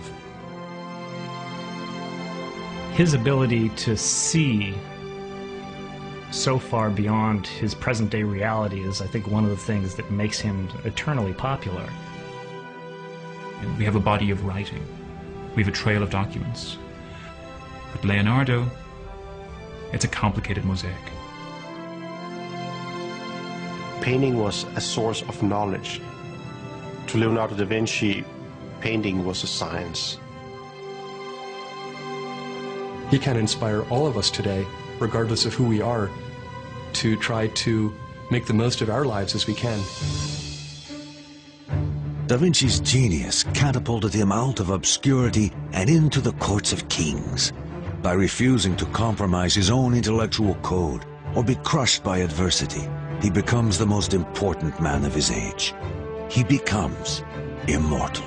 His ability to see so far beyond his present-day reality is, I think, one of the things that makes him eternally popular. And we have a body of writing. We have a trail of documents. But Leonardo, it's a complicated mosaic. Painting was a source of knowledge. To Leonardo da Vinci, painting was a science. He can inspire all of us today, regardless of who we are, to try to make the most of our lives as we can. Da Vinci's genius catapulted him out of obscurity and into the courts of kings. By refusing to compromise his own intellectual code or be crushed by adversity, he becomes the most important man of his age. He becomes immortal.